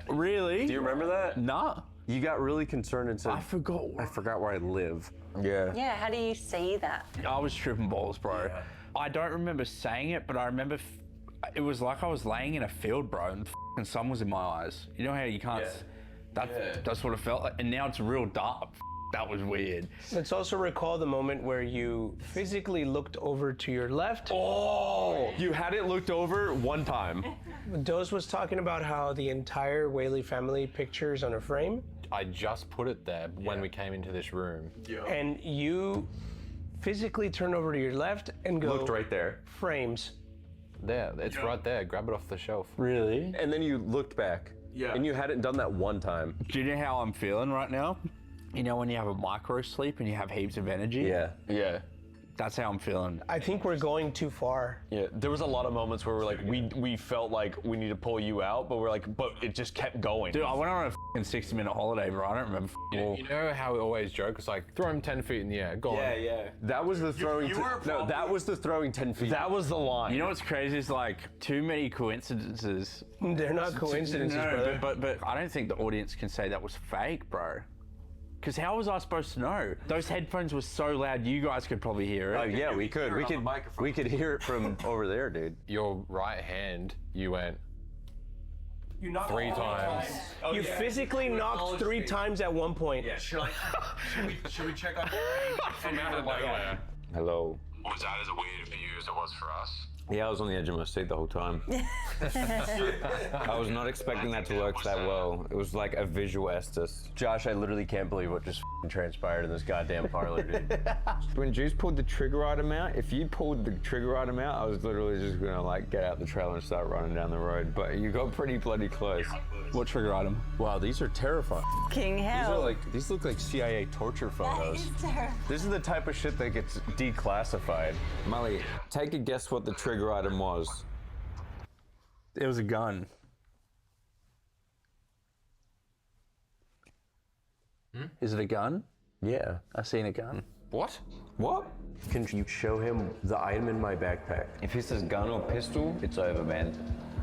Really? Do you remember that? Nah. You got really concerned and said, I forgot where I live. Yeah. Yeah, how do you see that? I was tripping balls, bro. Yeah. I don't remember saying it, but I remember it was like I was laying in a field, bro, and the sun was in my eyes. You know how you can't. That's what it felt like, and now it's real dark. That was weird. Let's also recall the moment where you physically looked over to your left. Oh! You hadn't looked over one time. Doze was talking about how the entire Whaley family pictures on a frame. I just put it there when we came into this room. And you physically turn over to your left and go. Looked right there. Frames. There, it's right there. Grab it off the shelf. Really? And then you looked back. Yeah. And you hadn't done that one time. Do you know how I'm feeling right now? You know when you have a micro sleep and you have heaps of energy? Yeah. Yeah. That's how I'm feeling. I think we're going too far. Yeah, there was a lot of moments where we're like, we felt like we need to pull you out, but we're like, but it just kept going. Dude, I went on a f***ing 60-minute holiday, bro. I don't remember. You know how we always joke? It's like, throw him 10 feet in the air. Go on. Yeah. That was the throwing. No, that was the throwing 10 feet. That was the line. You know what's crazy is like too many coincidences. They're not coincidences, brother. But I don't think the audience can say that was fake, bro. Because how was I supposed to know? Those headphones were so loud, you guys could probably hear it. Oh yeah, we could. We could hear it from over there, dude. Your right hand, you went. You knocked 3 times. You physically knocked 3 times at one point. Yeah. Should we check on From out of nowhere. Hello. Was that as weird for you as it was for us? Yeah, I was on the edge of my seat the whole time. I was not expecting that to work that well. It was like a visual Estes. Josh, I literally can't believe what just transpired in this goddamn parlor, dude. When Juice pulled the trigger item out, if you pulled the trigger item out, I was literally just gonna like get out the trailer and start running down the road. But you got pretty bloody close. What trigger item? Wow, these are terrifying. King hell. These look like CIA torture photos. This is the type of shit that gets declassified. Mully, take a guess what the trigger item was. It was a gun. Is it a gun? Yeah. I seen a gun. What? What? Can you show him the item in my backpack? If he says gun or pistol, it's over, man.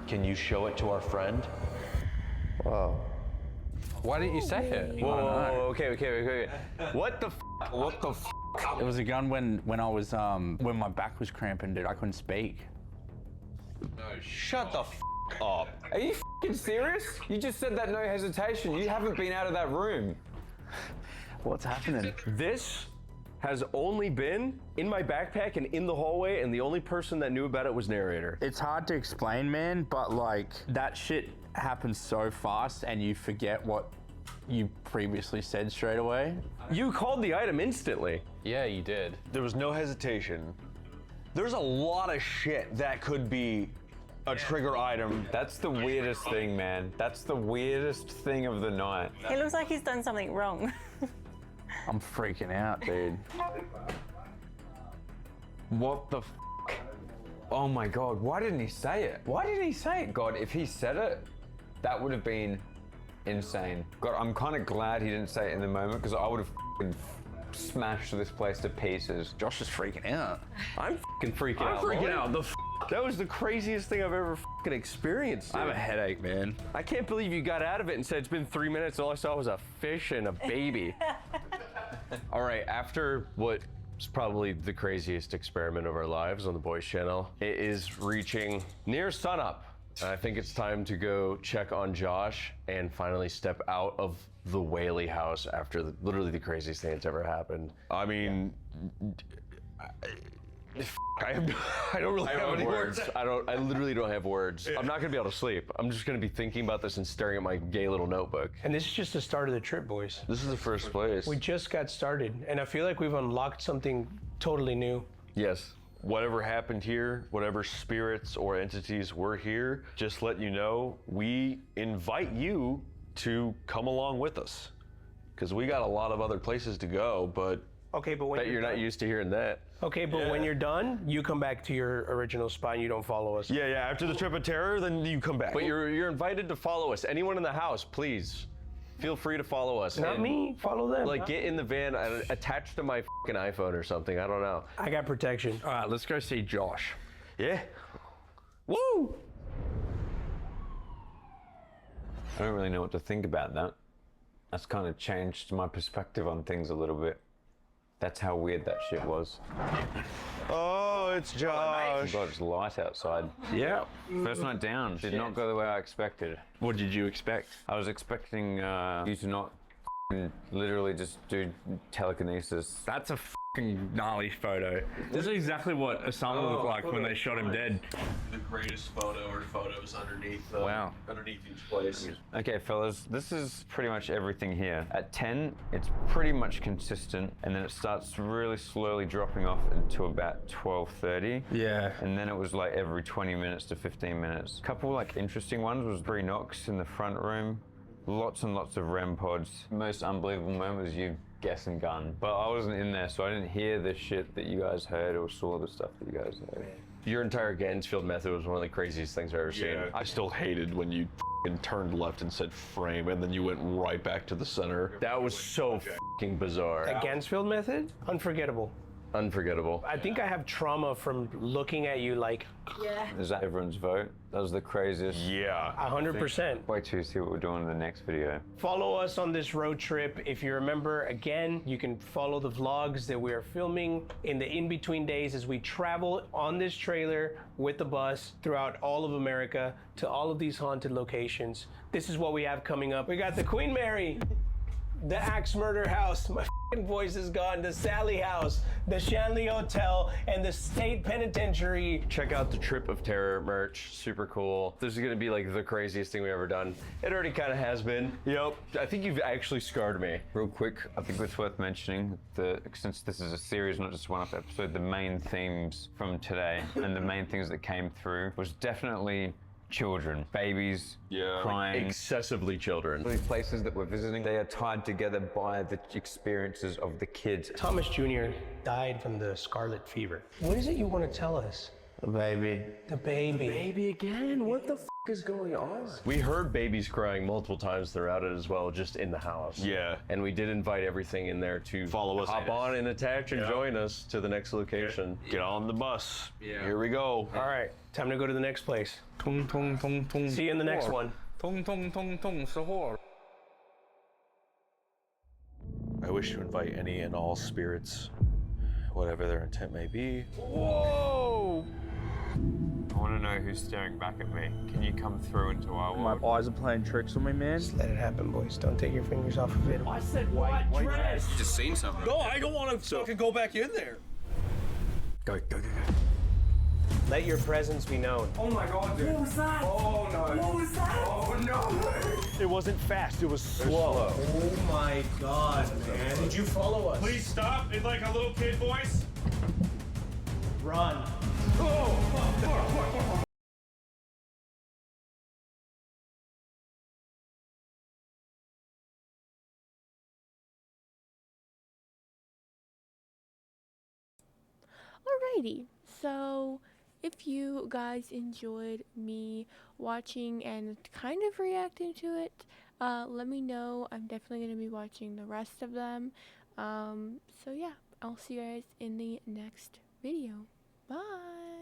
Can you show it to our friend? Wow. Why didn't you say it? Whoa, okay. What the f? What the f? It was a gun when I was when my back was cramping, dude. I couldn't speak. No, Shut the f up. Are you f***ing serious? You just said that no hesitation. You haven't been out of that room. What's happening? This has only been in my backpack and in the hallway, and the only person that knew about it was narrator. It's hard to explain, man, but like that shit happens so fast and you forget what you previously said straight away. You called the item instantly. Yeah, you did. There was no hesitation. There's a lot of shit that could be a trigger item. That's the weirdest thing, man. That's the weirdest thing of the night. He looks like he's done something wrong. I'm freaking out, dude. What the f? Oh my God, why didn't he say it? Why didn't he say it? God, if he said it, that would have been insane. God, I'm kind of glad he didn't say it in the moment because I would have smashed this place to pieces. Josh is freaking out. I'm freaking out. I'm freaking out. The That was the craziest thing I've ever fucking experienced. I have a headache, man. I can't believe you got out of it and said it's been 3 minutes. All I saw was a fish and a baby. All right, after what is probably the craziest experiment of our lives on the Boys Channel, it is reaching near sunup. I think it's time to go check on Josh and finally step out of the Whaley house after literally the craziest thing that's ever happened. I mean, I don't really have any words. I literally don't have words. I'm not gonna be able to sleep. I'm just gonna be thinking about this and staring at my gay little notebook. And this is just the start of the trip, boys. This is the first place. We just got started, and I feel like we've unlocked something totally new. Yes. Whatever happened here, whatever spirits or entities were here, just let you know, we invite you to come along with us. Because we got a lot of other places to go, but okay, but when you're not used to hearing that. Okay, but when you're done, you come back to your original spot and you don't follow us. Yeah, after the trip of terror, then you come back. But you're invited to follow us. Anyone in the house, please. Feel free to follow us. Not me, follow them. Like, get in the van attached to my fucking iPhone or something. I don't know. I got protection. All right, let's go see Josh. Yeah. Woo! I don't really know what to think about that. That's kind of changed my perspective on things a little bit. That's how weird that shit was. Oh, it's Josh. God, it's light outside. Yeah. First night down, did not go the way I expected. What did you expect? I was expecting you to not literally just do telekinesis. That's a fucking gnarly photo. This is exactly what Osama looked like when they shot him dead. The greatest photo or photos underneath underneath each place. Okay, fellas, this is pretty much everything here. At 10, it's pretty much consistent, and then it starts really slowly dropping off until about 12:30. Yeah. And then it was like every 20 minutes to 15 minutes. A couple like interesting ones was Bree Knox in the front room. Lots and lots of REM pods. Most unbelievable moment was you guessing gun. But I wasn't in there, so I didn't hear the shit that you guys heard or saw the stuff that you guys heard. Your entire Gansfield method was one of the craziest things I've ever seen. I still hated when you turned left and said frame, and then you went right back to the center. That was so fucking bizarre. That Gansfield method? Unforgettable. Unforgettable. I think I have trauma from looking at you like. Yeah. Is that everyone's vote? That was the craziest. Yeah. 100%. Wait till you see what we're doing in the next video. Follow us on this road trip. If you remember, again, you can follow the vlogs that we are filming in the in-between days as we travel on this trailer with the bus throughout all of America to all of these haunted locations. This is what we have coming up. We got the Queen Mary, the Axe Murder House, my voice is gone, the Sally House, the Shanley Hotel, and the State Penitentiary. Check out the Trip of Terror merch, super cool. This is gonna be like the craziest thing we've ever done. It already kind of has been. Yep, I think you've actually scarred me. Real quick, I think it's worth mentioning that since this is a series, not just a one-off episode, the main themes from today and the main things that came through was definitely children, babies, crying. Excessively children. These places that we're visiting, they are tied together by the experiences of the kids. Thomas Jr. died from the scarlet fever. What is it you want to tell us? The baby. The baby. The baby again? What the is going on? We heard babies crying multiple times throughout it as well, just in the house. Yeah. And we did invite everything in there to follow us. Hop on and attach and join us to the next location. Get on the bus. Yeah. Here we go. All right, time to go to the next place. Tung, tung, tung, tung. See you in the next one. Tung, tung, tung, tung, sahur. I wish to invite any and all spirits, whatever their intent may be. Whoa! I want to know who's staring back at me. Can you come through into our world? My eyes are playing tricks on me, man. Just let it happen, boys. Don't take your fingers off of it. I said white dress. Just seen something. No, I don't want to fucking go back in there. Go. Let your presence be known. Oh my God, dude. What was that? Oh no. What was that? Oh no. It wasn't fast, it was slow. Oh my God, man. Did you follow us? Please stop in like a little kid voice. Run. Alrighty, so if you guys enjoyed me watching and kind of reacting to it, let me know. I'm definitely going to be watching the rest of them. So yeah, I'll see you guys in the next video. Bye!